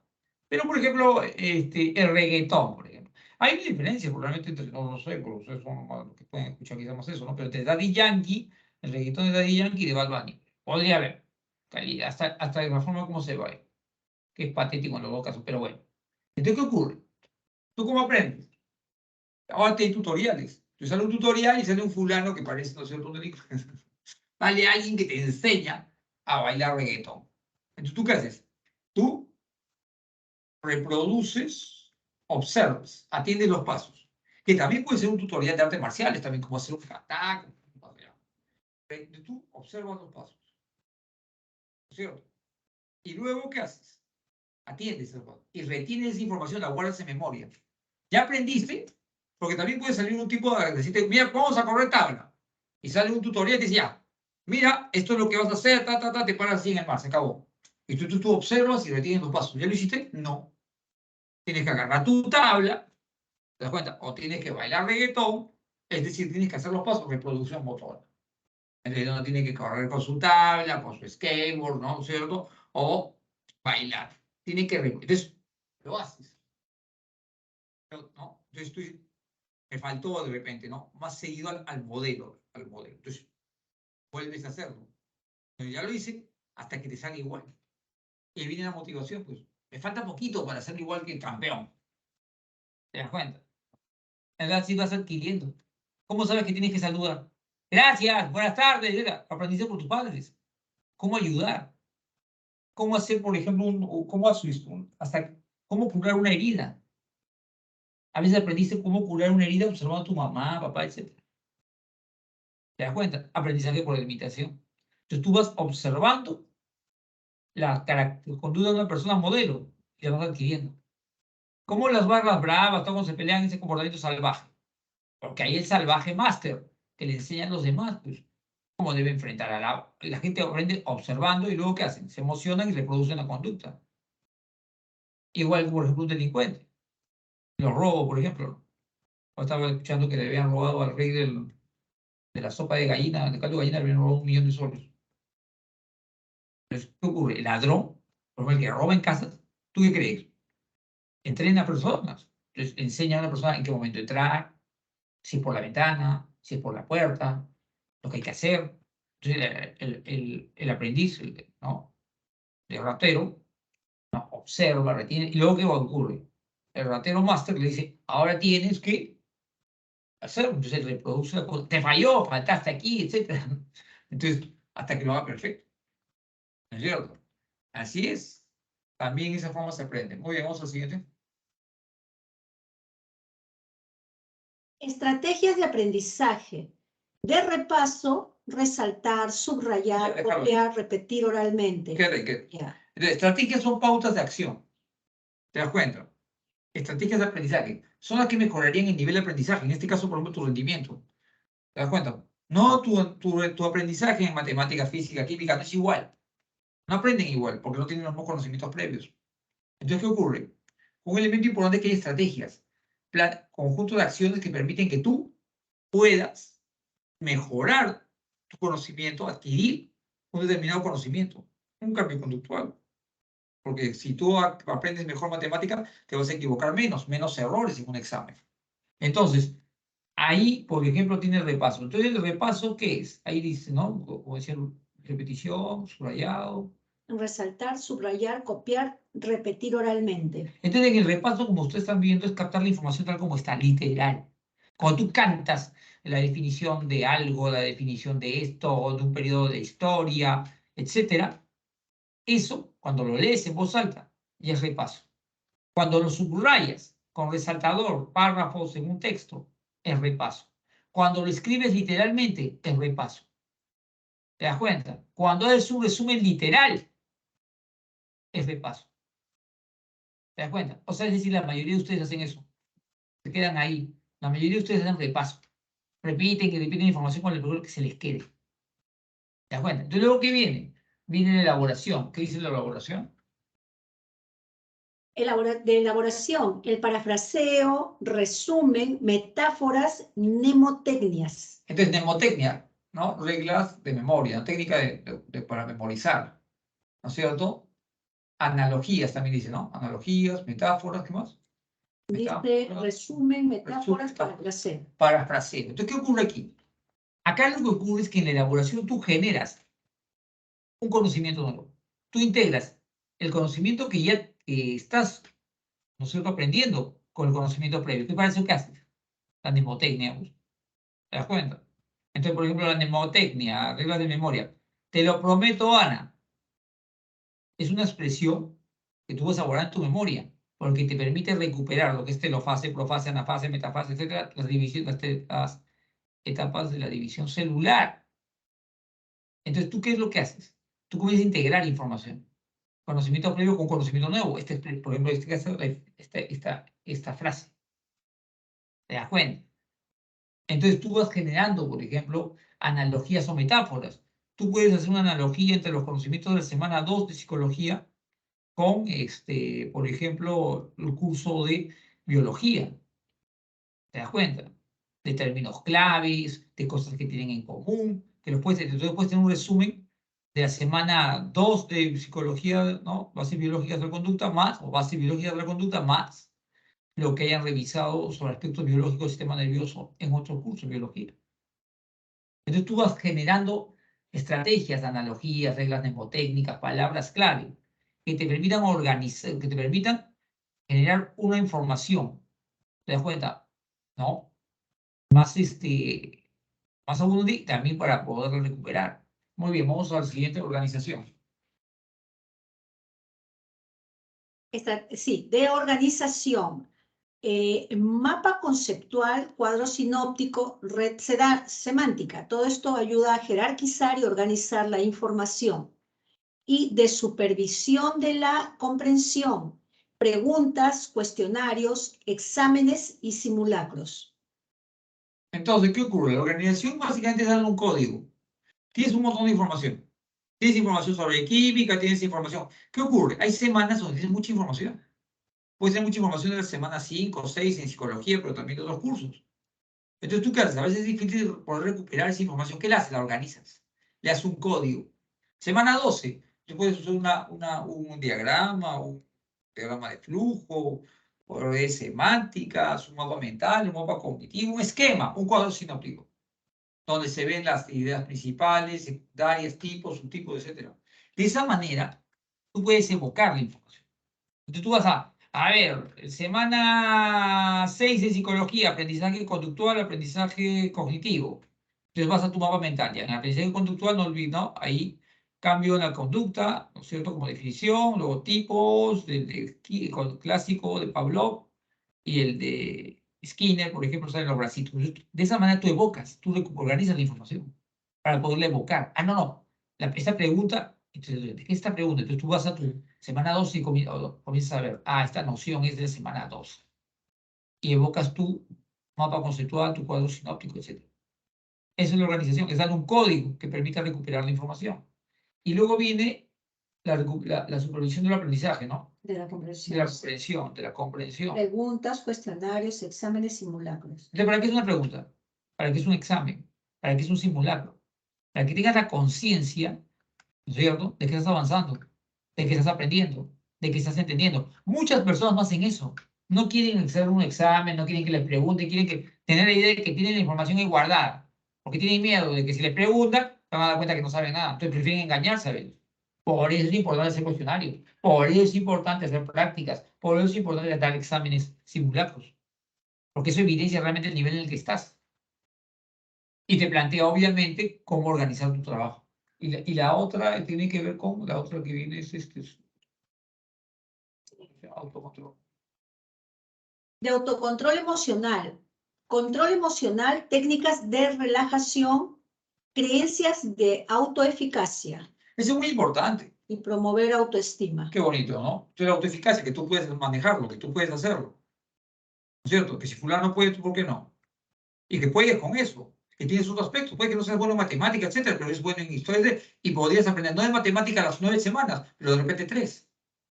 Pero, por ejemplo, el reggaetón, por ejemplo. Hay una diferencia, probablemente, entre, no sé, porque ustedes son más los que pueden escuchar quizás más eso, ¿no? Pero entre Daddy Yankee, el reggaetón de Daddy Yankee y de Bad Bunny. Podría haber. Hasta de la forma como se baila. Que es patético en los dos casos, pero bueno. Entonces, ¿qué ocurre? ¿Tú cómo aprendes? Ahora hay tutoriales. Tú sale un tutorial y sale un fulano que parece, no sé, dónde digo. Sale alguien que te enseña a bailar reggaetón. Entonces, ¿tú qué haces? Tú reproduces, observas, atiendes los pasos. Que también puede ser un tutorial de artes marciales, también como hacer un kata. Tú observas los pasos. ¿Cierto? Y luego, ¿qué haces? Atiendes los pasos. Y retienes esa información, la guardas en memoria. Ya aprendiste, porque también puede salir un tipo de decirte, mira, vamos a correr tabla. Y sale un tutorial y te dice, ya, mira, esto es lo que vas a hacer, te paras así en el mar, se acabó. Y tú observas y retienes los pasos. ¿Ya lo hiciste? No. Tienes que agarrar tu tabla, ¿te das cuenta? O tienes que bailar reggaetón, es decir, tienes que hacer los pasos de reproducción motora. Entonces uno tiene que correr con su tabla, con su skateboard, ¿no es cierto? O bailar. Tiene que... Entonces, lo haces. ¿No? Entonces tú me faltó de repente, ¿no? Más seguido al modelo, Entonces, vuelves a hacerlo. Pero ya lo hice hasta que te salga igual. Y viene la motivación, pues, me falta poquito para ser igual que el campeón. ¿Te das cuenta? En realidad sí vas adquiriendo. ¿Cómo sabes que tienes que saludar? Gracias, buenas tardes. Aprendiste por tus padres. ¿Cómo ayudar? ¿Cómo hacer, por ejemplo, cómo curar una herida? A veces aprendiste cómo curar una herida observando a tu mamá, papá, etc. ¿Te das cuenta? Aprendizaje por imitación. Entonces tú vas observando la conducta de una persona modelo y la vas adquiriendo. ¿Cómo las barras bravas, todos se pelean en ese comportamiento salvaje? Porque hay el salvaje máster que le enseña a los demás, pues, cómo debe enfrentar a la gente aprende observando y luego ¿qué hacen? Se emocionan y reproducen la conducta. Igual, por ejemplo, un delincuente. Los robos, por ejemplo. Yo estaba escuchando que le habían robado al rey de la sopa de gallina, de caldo de gallina, le habían robado 1.000.000 de soles. Entonces, ¿qué ocurre? El ladrón, por ejemplo, el que roba en casas, ¿tú qué crees? Entrena a personas. Entonces, enseña a una persona en qué momento entrar, si es por la ventana, si es por la puerta, lo que hay que hacer. Entonces, el aprendiz, ¿no? El ratero, ¿no? Observa, retiene, y luego ¿qué ocurre? El ratero máster le dice, ahora tienes que hacerlo. Entonces, él reproduce la cosa. Te falló, faltaste aquí, etc. Entonces, hasta que lo haga perfecto. ¿No es cierto? Así es. También esa forma se aprende. Muy bien, vamos al siguiente. Estrategias de aprendizaje. De repaso, resaltar, subrayar, Déjalo. copiar, repetir oralmente. ¿Qué? Ya. Estrategias son pautas de acción. ¿Te das cuenta? Estrategias de aprendizaje son las que mejorarían el nivel de aprendizaje. En este caso, por ejemplo, tu rendimiento. ¿Te das cuenta? No, tu aprendizaje en matemática, física, química no es igual. No aprenden igual porque no tienen los mismos conocimientos previos. Entonces, ¿qué ocurre? Un elemento importante es que hay estrategias, conjunto de acciones que permiten que tú puedas mejorar tu conocimiento, adquirir un determinado conocimiento, un cambio conductual. Porque si tú aprendes mejor matemática, te vas a equivocar menos errores en un examen. Entonces, ahí, por ejemplo, tiene el repaso. Entonces, ¿el repaso qué es? Ahí dice, ¿no? Como decía, repetición, subrayado. Resaltar, subrayar, copiar, repetir oralmente. Entonces, en el repaso, como ustedes están viendo, es captar la información tal como está, literal. Cuando tú cantas la definición de algo, la definición de esto, o de un periodo de historia, etcétera, eso, cuando lo lees en voz alta, ya es repaso. Cuando lo subrayas con resaltador, párrafos en un texto, es repaso. Cuando lo escribes literalmente, es repaso. ¿Te das cuenta? Cuando es un resumen literal, es repaso. ¿Te das cuenta? O sea, es decir, la mayoría de ustedes hacen eso. Se quedan ahí. La mayoría de ustedes hacen repaso. Repiten información con el programa que se les quede. ¿Te das cuenta? Entonces, luego, ¿qué viene? Viene la elaboración. ¿Qué dice la elaboración? De elaboración, el parafraseo, resumen, metáforas, mnemotecnias. Entonces, mnemotecnia, ¿no? Reglas de memoria, técnica para memorizar, ¿no es cierto? Analogías también dice, ¿no? Analogías, metáforas, ¿qué más? Dice resumen, metáforas, resumen, parafraseo. Parafraseo. Entonces, ¿qué ocurre aquí? Acá lo que ocurre es que en la elaboración tú generas un conocimiento nuevo. Tú integras el conocimiento que ya estás, ¿no es cierto?, aprendiendo con el conocimiento previo. ¿Qué parece que haces? La mnemotecnia. ¿Te das cuenta? Entonces, por ejemplo, la mnemotecnia, reglas de memoria. Te lo prometo, Ana. Es una expresión que tú vas a guardar en tu memoria, porque te permite recuperar lo que es telofase, profase, anafase, metafase, etcétera, las etapas de la división celular. Entonces, ¿tú qué es lo que haces? Tú comienzas a integrar información. Conocimiento previo con conocimiento nuevo. Por ejemplo, en este caso, esta frase. ¿Te das cuenta? Entonces tú vas generando, por ejemplo, analogías o metáforas. Tú puedes hacer una analogía entre los conocimientos de la semana 2 de psicología con, por ejemplo, el curso de biología. ¿Te das cuenta? De términos claves, de cosas que tienen en común, entonces puedes tener un resumen de la semana 2 de psicología, ¿no? Bases biológicas de la conducta más, o bases biológicas de la conducta más, lo que hayan revisado sobre aspectos biológicos del sistema nervioso en otro curso de biología. Entonces tú vas generando estrategias, analogías, reglas mnemotécnicas, palabras clave, que te permitan organizar, que te permitan generar una información. ¿Te das cuenta? ¿No? Más, más abundante y también para poder recuperar. Muy bien, vamos a la siguiente organización. Sí, de organización. Mapa conceptual, cuadro sinóptico, red semántica. Todo esto ayuda a jerarquizar y organizar la información. Y de supervisión de la comprensión, preguntas, cuestionarios, exámenes y simulacros. Entonces, ¿qué ocurre? La organización básicamente es darle un código. Tienes un montón de información. Tienes información sobre química, tienes información. ¿Qué ocurre? Hay semanas donde tienes mucha información. Puede ser mucha información de la semana 5 o 6 en psicología, pero también de otros cursos. Entonces, ¿tú qué haces? A veces es difícil poder recuperar esa información. ¿Qué le haces? La organizas. Le haces un código. Semana 12, tú puedes usar un diagrama, un diagrama de flujo, o de semánticas, un mapa mental, un mapa cognitivo, un esquema, un cuadro sinóptico, donde se ven las ideas principales, secundarias, tipos, subtipos, etc. De esa manera, tú puedes evocar la información. Entonces tú vas a ver, semana 6 de psicología, aprendizaje conductual, aprendizaje cognitivo. Entonces vas a tu mapa mental. Ya en el aprendizaje conductual, no olvides, ¿no? Ahí cambio en la conducta, ¿no es cierto? Como definición, luego tipos, clásico de Pavlov y el de Skinner, por ejemplo, salen los bracitos. De esa manera tú evocas, tú organizas la información para poderla evocar. Ah, no. Esta pregunta, entonces, ¿de qué es esta pregunta? Entonces tú vas a tu semana 2 y comienzas a ver, esta noción es de semana 2. Y evocas tu mapa conceptual, tu cuadro sinóptico, etc. Esa es la organización, es dar un código que permita recuperar la información. Y luego viene la supervisión del aprendizaje, ¿no? De la comprensión. De la comprensión. Preguntas, cuestionarios, exámenes, simulacros. Entonces, ¿para qué es una pregunta? ¿Para qué es un examen? ¿Para qué es un simulacro? Para que tengas la conciencia, ¿no es cierto?, de que estás avanzando, de que estás aprendiendo, de que estás entendiendo. Muchas personas no hacen eso. No quieren hacer un examen, no quieren que les pregunten, quieren tener la idea de que tienen la información ahí guardada, porque tienen miedo de que si les preguntan, se van a dar cuenta que no saben nada. Entonces prefieren engañarse a ellos. Por eso es importante hacer cuestionarios, por eso es importante hacer prácticas, por eso es importante dar exámenes simulacros, porque eso evidencia realmente el nivel en el que estás. Y te plantea, obviamente, cómo organizar tu trabajo. Y la otra tiene que ver con, la otra que viene es autocontrol. De autocontrol emocional. Control emocional, técnicas de relajación, creencias de autoeficacia Eso es muy importante. y promover autoestima. Qué bonito, ¿no? Entonces la autoeficacia, que tú puedes manejarlo, que tú puedes hacerlo. ¿No es cierto? Que si fulano puede, ¿tú por qué no? Y que puedes con eso, que tienes otros aspectos. Puede que no seas bueno en matemáticas, etcétera, pero eres bueno en historia y podrías aprender, no en matemáticas a las 9 semanas, pero de repente 3.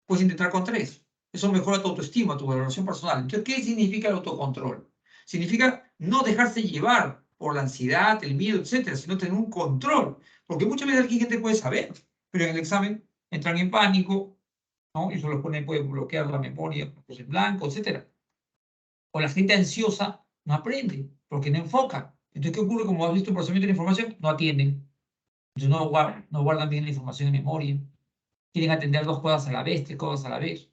Puedes intentar con 3. Eso mejora tu autoestima, tu valoración personal. Entonces, ¿qué significa el autocontrol? Significa no dejarse llevar por la ansiedad, el miedo, etcétera, sino tener un control. Porque muchas veces aquí gente puede saber, pero en el examen entran en pánico, ¿no? Y eso los puede bloquear la memoria, pues en blanco, etcétera. O la gente ansiosa no aprende, porque no enfoca. Entonces, ¿qué ocurre? Como has visto el procesamiento de la información, no atienden. Entonces, no guardan bien la información en memoria. Quieren atender 2 cosas a la vez, 3 cosas a la vez.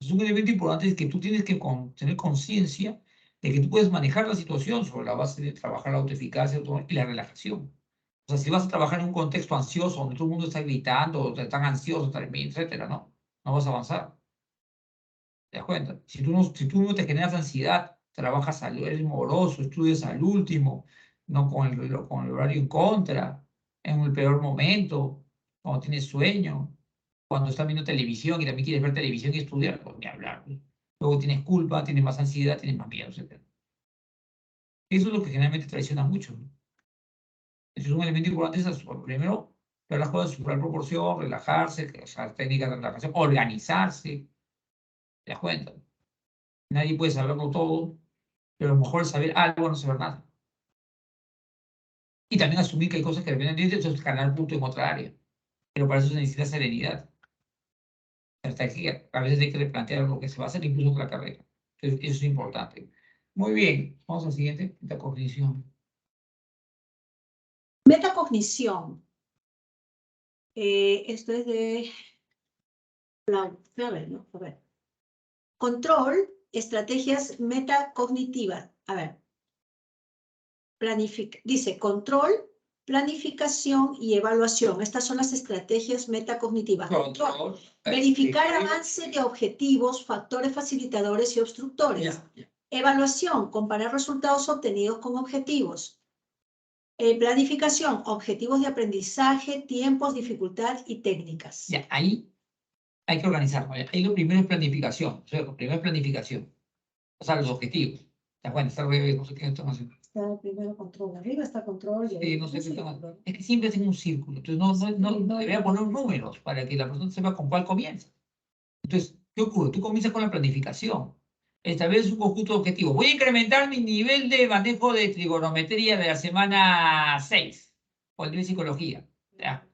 Es un elemento importante es que tú tienes que tener conciencia de que tú puedes manejar la situación sobre la base de trabajar la autoeficacia y la relajación. O sea, si vas a trabajar en un contexto ansioso, donde todo el mundo está gritando, o están ansiosos, etcétera, ¿no? No vas a avanzar. ¿Te das cuenta? Si tú no te generas ansiedad, trabajas, eres moroso, estudias al último, no con el horario en contra, en el peor momento, cuando tienes sueño, cuando estás viendo televisión y también quieres ver televisión y estudiar, pues ni hablar, ¿no? Luego tienes culpa, tienes más ansiedad, tienes más miedo, etc. Eso es lo que generalmente traiciona mucho, ¿no? Eso es un elemento importante. Primero, ver las cosas en su real proporción, relajarse, usar técnicas de relajación, organizarse. ¿Te das cuenta? Nadie puede saberlo todo, pero a lo mejor es saber algo no saber nada. Y también asumir que hay cosas que dependen de ti, eso es ganar punto en otra área. Pero para eso se necesita serenidad. Hasta que a veces hay que replantear lo que se va a hacer incluso con la carrera. Entonces, eso es importante. Muy bien, vamos al siguiente, metacognición. Metacognición. Esto es de Flavel, ¿no? A ver. Control, estrategias metacognitivas. A ver. Dice control, planificación y evaluación. Estas son las estrategias metacognitivas. Control. Verificar avance de objetivos, factores facilitadores y obstructores. Ya. Evaluación, comparar resultados obtenidos con objetivos. Planificación, objetivos de aprendizaje, tiempos, dificultad y técnicas. Ya, ahí hay que organizarlo. Ahí lo primero es planificación. O sea, lo primero es planificación. O sea, los objetivos. ¿Te acuerdas? Está al revés, no sé qué están haciendo. Está primero control, arriba está control. Sí, no sé qué están haciendo. Es que siempre hacen un círculo. Entonces, no debería poner números para que la persona sepa con cuál comienza. Entonces, ¿qué ocurre? Tú comienzas con la planificación. Estableces un conjunto de objetivos. Voy a incrementar mi nivel de manejo de trigonometría de la semana 6. O el de psicología. Ya.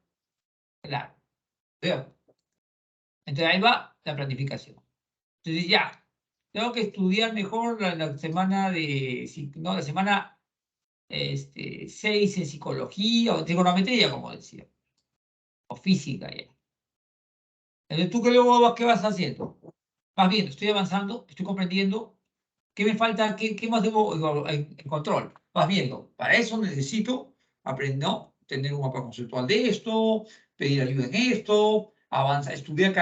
Claro. ¿Veo? Entonces ahí va la planificación. Entonces ya, tengo que estudiar mejor la semana la semana 6 en psicología o trigonometría, como decía. O física ya. Entonces, ¿tú qué vas haciendo? Vas viendo, estoy avanzando, estoy comprendiendo. ¿Qué me falta? ¿Qué más debo en control? Vas viendo. Para eso necesito aprender, ¿no? Tener un mapa conceptual de esto, pedir ayuda en esto, avanzar, estudiar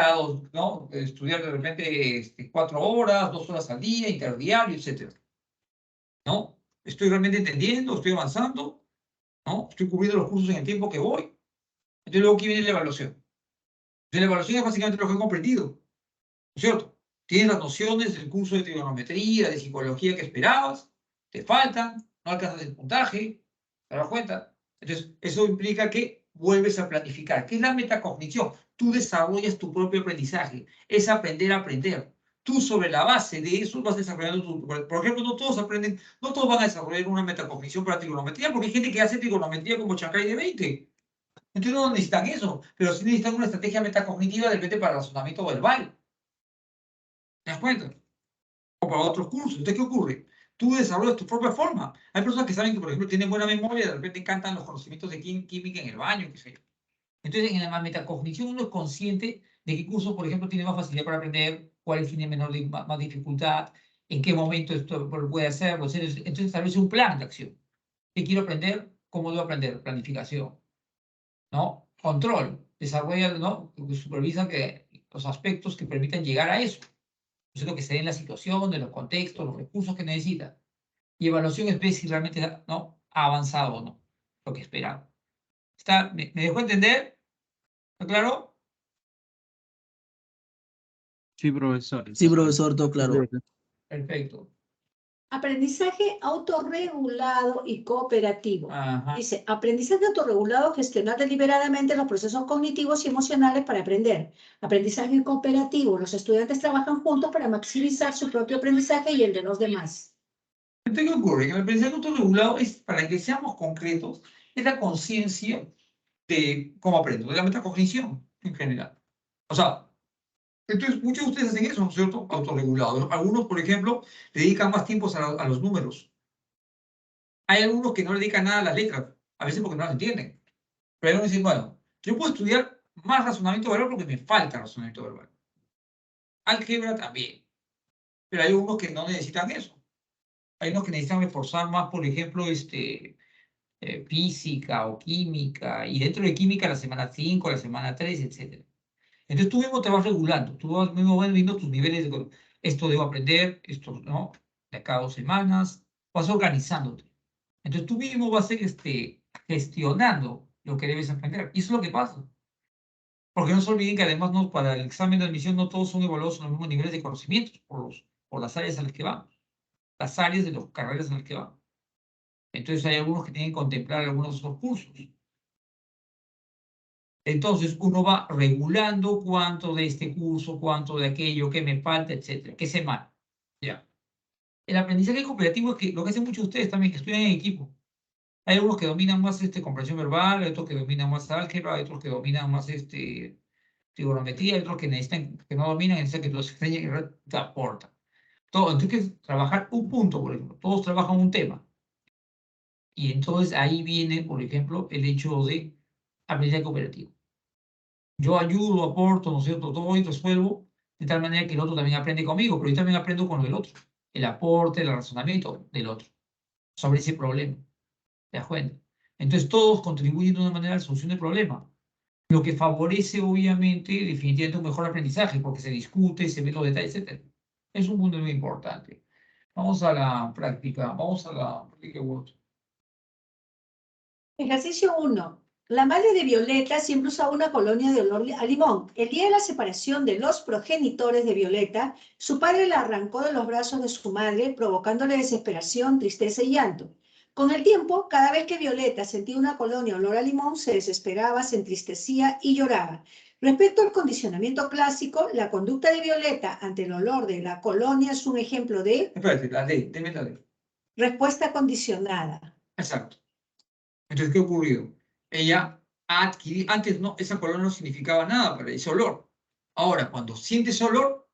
¿no? Estudiar de repente 4 horas, 2 horas al día, interdiario, etc. ¿No? Estoy realmente entendiendo, estoy avanzando, ¿no? Estoy cubriendo los cursos en el tiempo que voy. Entonces luego aquí viene la evaluación. Entonces la evaluación es básicamente lo que he comprendido, ¿no es cierto? Tienes las nociones del curso de trigonometría, de psicología que esperabas, te faltan, no alcanzas el puntaje, ¿te das cuenta? Entonces, eso implica que vuelves a planificar. ¿Qué es la metacognición? Tú desarrollas tu propio aprendizaje, es aprender a aprender. Tú sobre la base de eso vas desarrollando Por ejemplo, no todos van a desarrollar una metacognición para trigonometría, porque hay gente que hace trigonometría como Chancay de 20. Entonces no necesitan eso, pero sí necesitan una estrategia metacognitiva de repente para el razonamiento verbal. ¿Te das cuenta? O para otros cursos. Entonces, ¿qué ocurre? Tú desarrollas tu propia forma. Hay personas que saben que, por ejemplo, tienen buena memoria, de repente encantan los conocimientos de química en el baño, qué sé yo. Entonces, en la metacognición uno es consciente de qué curso, por ejemplo, tiene más facilidad para aprender, cuál tiene más dificultad, en qué momento esto puede hacerlo. Entonces, establece un plan de acción. ¿Qué quiero aprender? ¿Cómo debo aprender? Planificación, ¿no? Control. Desarrolla, ¿no? Supervisa los aspectos que permitan llegar a eso. lo que se dé en la situación, de los contextos, los recursos que necesita. Y evaluación es ver si realmente ¿no? ha avanzado o no, lo que esperaba. ¿Me dejó entender? ¿Está claro? Sí, profesor. Sí, profesor, todo claro. Perfecto. Aprendizaje autorregulado y cooperativo. Ajá. Dice, aprendizaje autorregulado, gestionar deliberadamente los procesos cognitivos y emocionales para aprender. Aprendizaje cooperativo, los estudiantes trabajan juntos para maximizar su propio aprendizaje y el de los demás. Entonces, ¿qué ocurre? Que el aprendizaje autorregulado es, para que seamos concretos, es la conciencia de cómo aprendo, de la metacognición en general. O sea, entonces muchos de ustedes hacen eso, ¿no es cierto? Autorregulado. Algunos, por ejemplo, dedican más tiempo a los números. Hay algunos que no le dedican nada a las letras, a veces porque no las entienden. Pero hay algunos que dicen, bueno, yo puedo estudiar más razonamiento verbal porque me falta razonamiento verbal. Álgebra también. Pero hay unos que no necesitan eso. Hay unos que necesitan reforzar más, por ejemplo, física o química, y dentro de química la semana 5, la semana 3, etc. Entonces tú mismo te vas regulando, tú mismo vas viendo tus niveles de... Esto debo aprender, esto no, de cada 2 semanas, vas organizándote. Entonces tú mismo vas a ir gestionando lo que debes aprender. Y eso es lo que pasa. Porque no se olviden que además no, para el examen de admisión no todos son evaluados en los mismos niveles de conocimientos por las áreas a las que van, las áreas de las carreras en las que van. Entonces hay algunos que tienen que contemplar algunos de esos cursos. Entonces uno va regulando cuánto de este curso, cuánto de aquello, qué me falta, etcétera, qué semana. Ya. El aprendizaje cooperativo es que lo que hacen muchos de ustedes también, que estudian en equipo. Hay algunos que dominan más comprensión verbal, hay otros que dominan más álgebra, hay otros que dominan más trigonometría, hay otros que necesitan, que no dominan, necesitan que los enseñen y te aportan. Todo, entonces, trabajar un punto, por ejemplo. Todos trabajan un tema. Y entonces ahí viene, por ejemplo, el hecho de aprendizaje cooperativo. Yo ayudo, aporto, ¿no es cierto? Todo y resuelvo de tal manera que el otro también aprende conmigo, pero yo también aprendo con el otro. El aporte, el razonamiento del otro sobre ese problema. ¿Te das cuenta? Entonces todos contribuyen de una manera a la solución del problema. Lo que favorece, obviamente, definitivamente un mejor aprendizaje, porque se discute, se ven los detalles, etc. Es un punto muy importante. Vamos a la práctica. Vamos a la práctica Word. Ejercicio 1. La madre de Violeta siempre usaba una colonia de olor a limón. El día de la separación de los progenitores de Violeta, su padre la arrancó de los brazos de su madre, provocándole desesperación, tristeza y llanto. Con el tiempo, cada vez que Violeta sentía una colonia olor a limón, se desesperaba, se entristecía y lloraba. Respecto al condicionamiento clásico, la conducta de Violeta ante el olor de la colonia es un ejemplo de Espérate, la D, deme la D. respuesta condicionada. Exacto. Entonces, ¿qué ocurrió? Ella ha adquirido, antes no, esa colonia no significaba nada para ese olor. Ahora, cuando siente ese olor,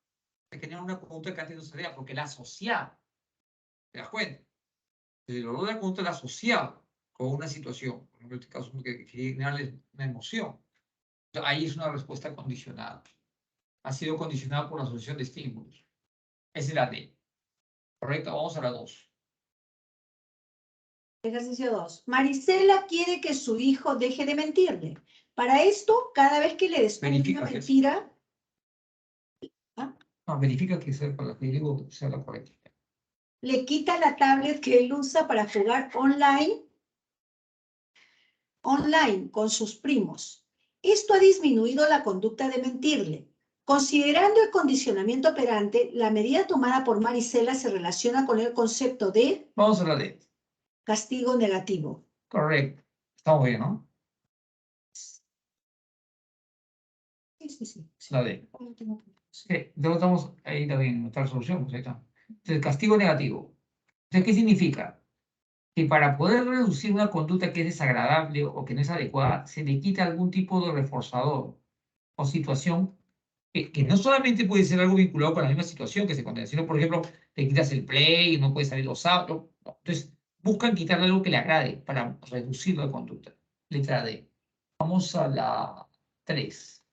se genera una conducta que antes no se veía porque la asociaba. ¿Te das cuenta? El olor de la conducta la asociaba con una situación. Por ejemplo, en este caso, que quería generarle una emoción. Entonces, ahí es una respuesta condicionada. Ha sido condicionada por la asociación de estímulos. Esa es la D. ¿Correcto? Vamos a la 2. Ejercicio 2. Marisela quiere que su hijo deje de mentirle. Para esto, cada vez que le descubre Verifica una que mentira, No, verifica que sea para que digo que sea la correcta. le quita la tablet que él usa para jugar online con sus primos. Esto ha disminuido la conducta de mentirle. Considerando el condicionamiento operante, la medida tomada por Marisela se relaciona con el concepto de Vamos a la D. castigo negativo. Correcto. Estamos bien, ¿no? Sí. La D. Sí, luego estamos ahí también en nuestra solución, pues ahí está. Entonces, castigo negativo. Entonces, ¿qué significa? Que para poder reducir una conducta que es desagradable o que no es adecuada, se le quita algún tipo de reforzador o situación que no solamente puede ser algo vinculado con la misma situación que se condena, sino, por ejemplo, te quitas el play, no puedes salir los sábados. No. Entonces, buscan quitarle algo que le agrade para reducir la conducta. Letra D. Vamos a la 3.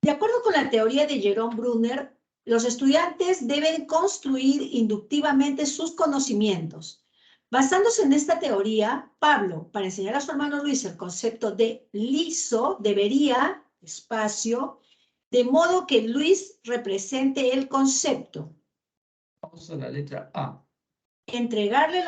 De acuerdo con la teoría de Jerome Brunner, los estudiantes deben construir inductivamente sus conocimientos. Basándose en esta teoría, Pablo, para enseñar a su hermano Luis el concepto de liso, debería, espacio, de modo que Luis represente el concepto. Vamos a la letra A. Entregarle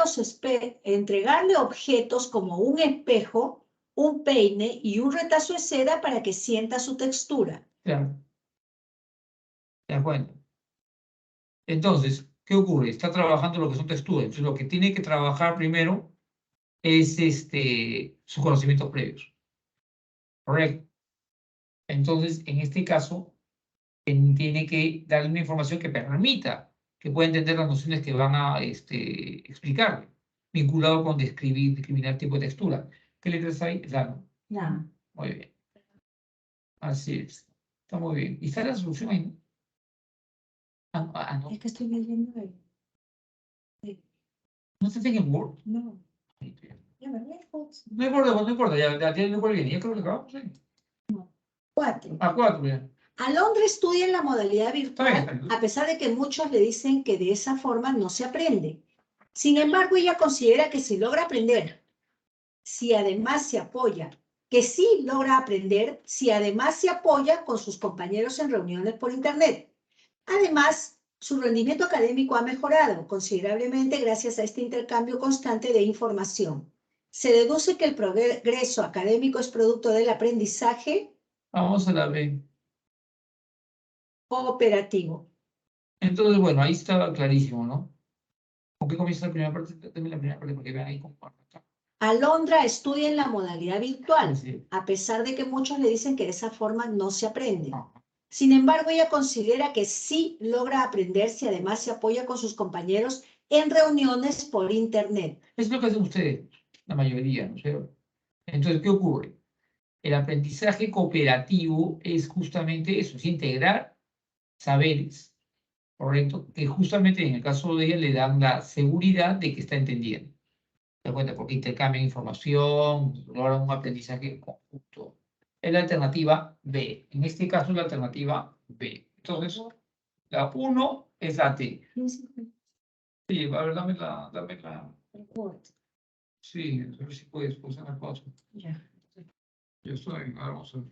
objetos como un espejo, un peine y un retazo de seda para que sienta su textura. Claro. ¿Te das cuenta? Entonces, ¿qué ocurre? Está trabajando lo que son texturas. Entonces, lo que tiene que trabajar primero es sus conocimientos previos. Correcto. Entonces, en este caso, tiene que darle una información que permita que pueda entender las nociones que van a explicarle, vinculado con discriminar tipo de textura. ¿Qué letras hay? Claro. No. Muy bien. Así es. Está muy bien. ¿Y está la solución ahí? No. Es que estoy leyendo ahí. Sí. ¿No está en Word? No. Ahí está. Ya me No importa, ya no por bien. Ya creo que acabamos ahí. 4. A 4, ya. Alondra estudia en la modalidad virtual, Está bien. a pesar de que muchos le dicen que de esa forma no se aprende. Sin embargo, ella considera que si logra aprender, si además se apoya, que sí logra aprender, si además se apoya con sus compañeros en reuniones por Internet. Además, su rendimiento académico ha mejorado considerablemente gracias a este intercambio constante de información. Se deduce que el progreso académico es producto del aprendizaje Vamos a la B. cooperativo. Entonces, bueno, ahí estaba clarísimo, ¿no? ¿Con qué comienza la primera parte? Dame la primera parte porque vean ahí cómo está. Alondra estudia en la modalidad virtual, Sí. a pesar de que muchos le dicen que de esa forma no se aprende. Ah, Sin embargo, ella considera que sí logra aprender si además se apoya con sus compañeros en reuniones por Internet. Es lo que hacen ustedes, la mayoría, ¿no es cierto? Entonces, ¿qué ocurre? El aprendizaje cooperativo es justamente eso, es integrar saberes, ¿correcto? Que justamente en el caso de ella le dan la seguridad de que está entendiendo. ¿Te das cuenta? Porque intercambian información, logran un aprendizaje conjunto. Es la alternativa B. En este caso, la alternativa B. Entonces, la 1 es la T. Sí, a ver, dame la. Sí, a ver si puedes pulsar la pausa. Ya. Yo estoy, ahora vamos a ver.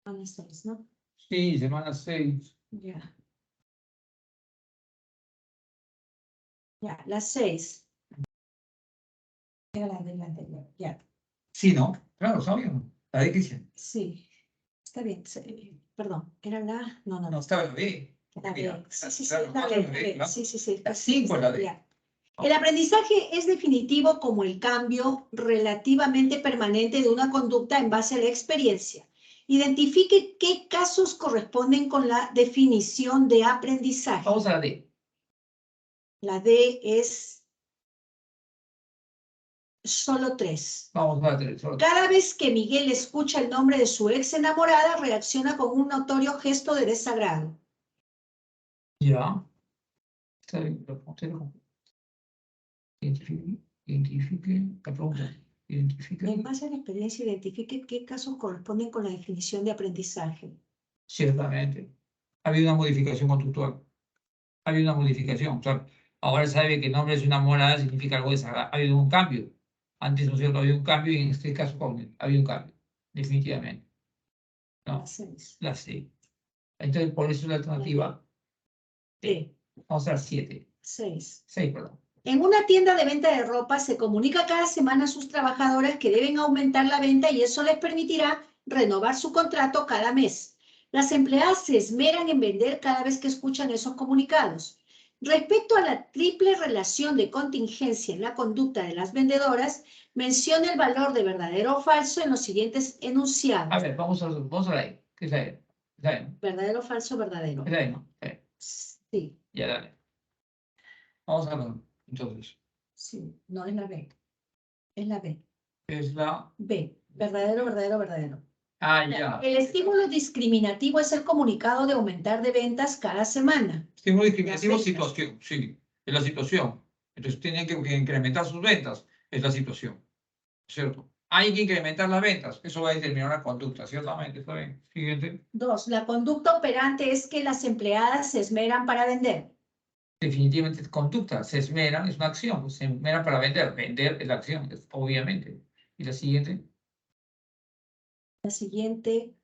Van a seis, ¿no? Sí, semana 6. Ya. Ya, las 6. Era la de la anterior, ya. Sí, ¿no? Claro, sabíamos. La de Cristian. Sí, está bien. Perdón, era la... No, No, estaba la B. La Mira, B. Sí, claro, la más B, la la B, B. claro. Sí. La 5 es la D. Ya. El aprendizaje es definitivo como el cambio relativamente permanente de una conducta en base a la experiencia. Identifique qué casos corresponden con la definición de aprendizaje. Vamos a la D. La D es solo 3. Vamos a la 3. Cada vez que Miguel escucha el nombre de su ex enamorada, reacciona con un notorio gesto de desagrado. Ya. Está bien, lo pongo. Identifique la pregunta. Identifique. En base a la experiencia, identifique qué casos corresponden con la definición de aprendizaje. Ciertamente. Ha habido una modificación conductual. Ha habido una modificación. O sea, ahora sabe que el nombre es una morada significa algo desagradable. Ha habido un cambio. Antes, ¿no es cierto? Había un cambio y en este caso ha habido un cambio. Definitivamente. No, La 6. la C. Entonces, por eso la alternativa D. Vamos a la 7. 6. 6, perdón. En una tienda de venta de ropa se comunica cada semana a sus trabajadoras que deben aumentar la venta y eso les permitirá renovar su contrato cada mes. Las empleadas se esmeran en vender cada vez que escuchan esos comunicados. Respecto a la triple relación de contingencia en la conducta de las vendedoras, menciona el valor de verdadero o falso en los siguientes enunciados. A ver, vamos a la E. ¿Qué es la E? La E, ¿no? Verdadero, falso, verdadero. Es la E, ¿no? Sí, Ya, dale. Vamos a ver. Entonces, sí, no es la B. Es la B. es la... B. Verdadero, verdadero, verdadero. Ah, ya. El estímulo discriminativo es el comunicado de aumentar de ventas cada semana. Estímulo discriminativo, Las ventas. situación. Sí, es la situación. Entonces, tienen que incrementar sus ventas. Es la situación. ¿Cierto? Hay que incrementar las ventas. Eso va a determinar la conducta. Ciertamente. Está bien. Siguiente. 2. La conducta operante es que las empleadas se esmeran para vender. definitivamente conducta. Se esmeran, es una acción. Se esmeran para vender. Vender es la acción, obviamente. ¿Y la siguiente? La siguiente.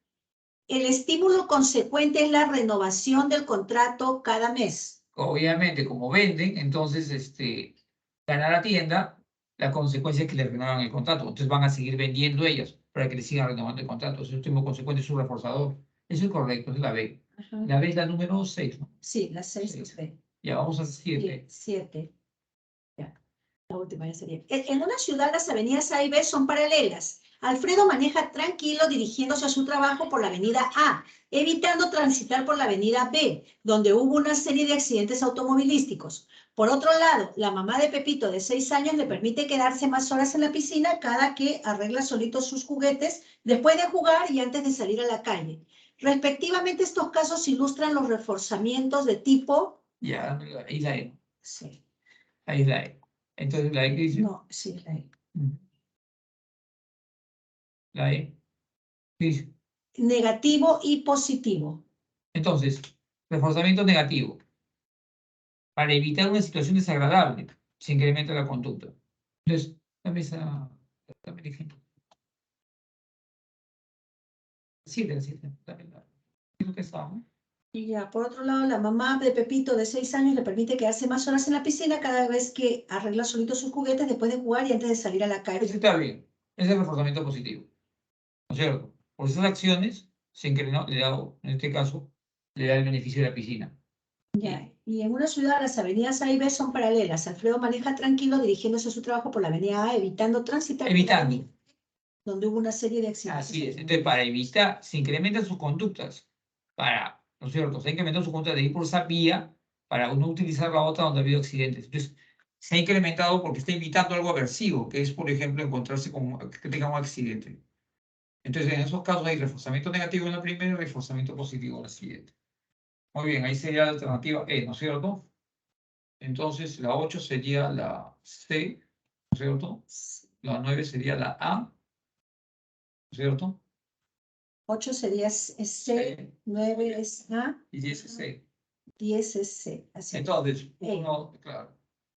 El estímulo consecuente es la renovación del contrato cada mes. Obviamente, como venden, entonces gana la tienda, la consecuencia es que le renuevan el contrato. Entonces van a seguir vendiendo ellos para que le sigan renovando el contrato. Ese último consecuente es un reforzador. Eso es correcto, es la B. Ajá. La B es la número 6, ¿no? Sí, la 6 Sí. es B. Ya vamos a 7. 7. Ya. La última ya sería. En una ciudad las avenidas A y B son paralelas. Alfredo maneja tranquilo dirigiéndose a su trabajo por la avenida A, evitando transitar por la avenida B, donde hubo una serie de accidentes automovilísticos. Por otro lado, la mamá de Pepito, de 6 años, le permite quedarse más horas en la piscina cada que arregla solito sus juguetes después de jugar y antes de salir a la calle. Respectivamente, estos casos ilustran los reforzamientos de tipo... Ya, ahí la E. Sí. Ahí es la E. Entonces la E que dice. No, sí, es la E. La E. Dice. Negativo y positivo. Entonces, reforzamiento negativo. Para evitar una situación desagradable, se incrementa la conducta. Entonces, dame el ejemplo. 7, dame la. ¿Qué es lo que estaba? Y ya, por otro lado, la mamá de Pepito, de 6 años, le permite quedarse más horas en la piscina cada vez que arregla solito sus juguetes después de jugar y antes de salir a la calle. Ese está bien. Ese es el reforzamiento positivo. ¿No es cierto? Por esas acciones, se incrementó, en este caso, le da el beneficio de la piscina. Ya, y en una ciudad las avenidas A y B son paralelas. Alfredo maneja tranquilo dirigiéndose a su trabajo por la avenida A, evitando transitar por la Evitando. avenida, donde hubo una serie de accidentes. Así es. Entonces, para evitar, se incrementan sus conductas. ¿No es cierto? Se ha incrementado su conducta de ir por esa vía para no utilizar la otra donde ha habido accidentes. Entonces, se ha incrementado porque está evitando algo aversivo, que es, por ejemplo, encontrarse con que tenga un accidente. Entonces, en esos casos hay reforzamiento negativo en la primera y reforzamiento positivo en la siguiente. Muy bien, ahí sería la alternativa E, ¿no es cierto? Entonces, la 8 sería la C, ¿no es cierto? La 9 sería la A, ¿no es cierto? 8 sería C, 9 es A, Y 10 es C. 10 es C. Así. Entonces, 1, claro.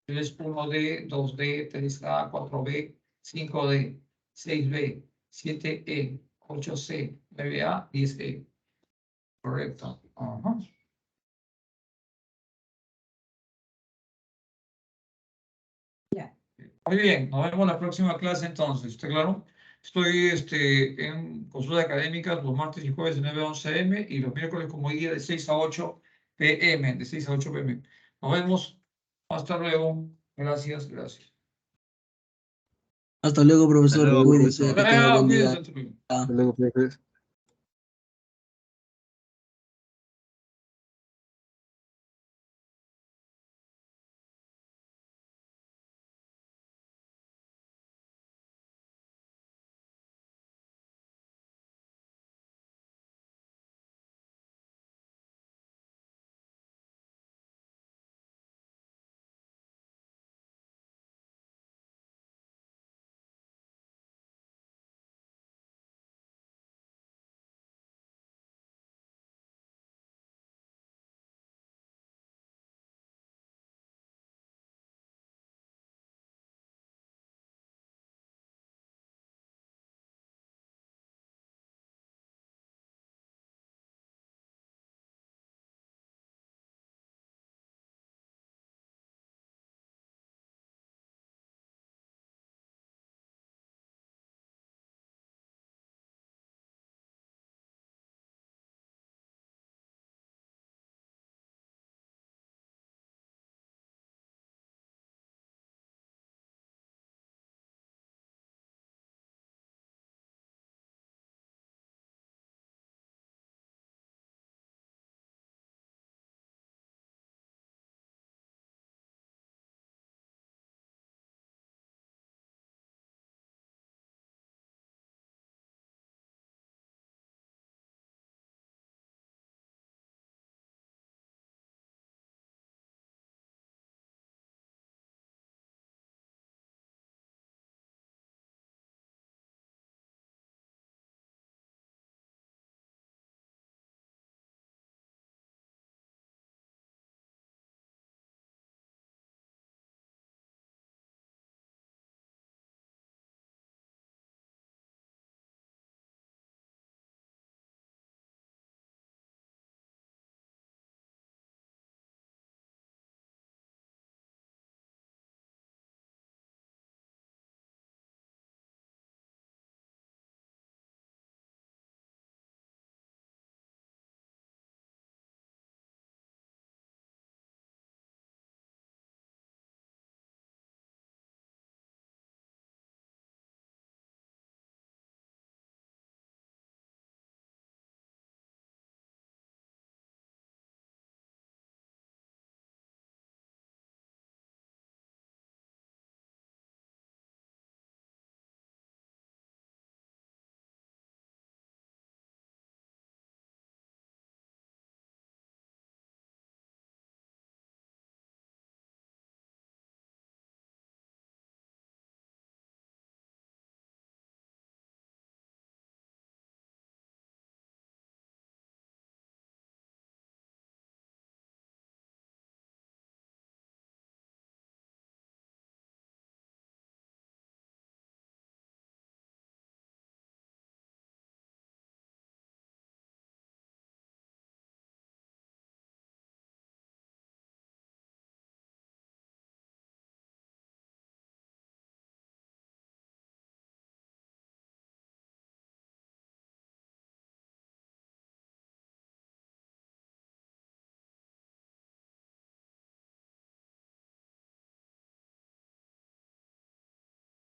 Entonces, 1D, 2D, 3A, 4B, 5D, 6B, 7E, 8C, 9A, 10E. Correcto. Ajá. Ya. Muy bien, nos vemos en la próxima clase entonces, ¿está claro? Estoy en consulta académica los martes y jueves de 9 a 11 m y los miércoles como día de 6 a 8 p.m. De 6 a 8 p.m. Nos vemos. Hasta luego. Gracias, gracias. Hasta luego, profesor. luego, Cuídese, profesor. que tenga buen día. Cuídense, hasta luego. Ah. Hasta luego, profe.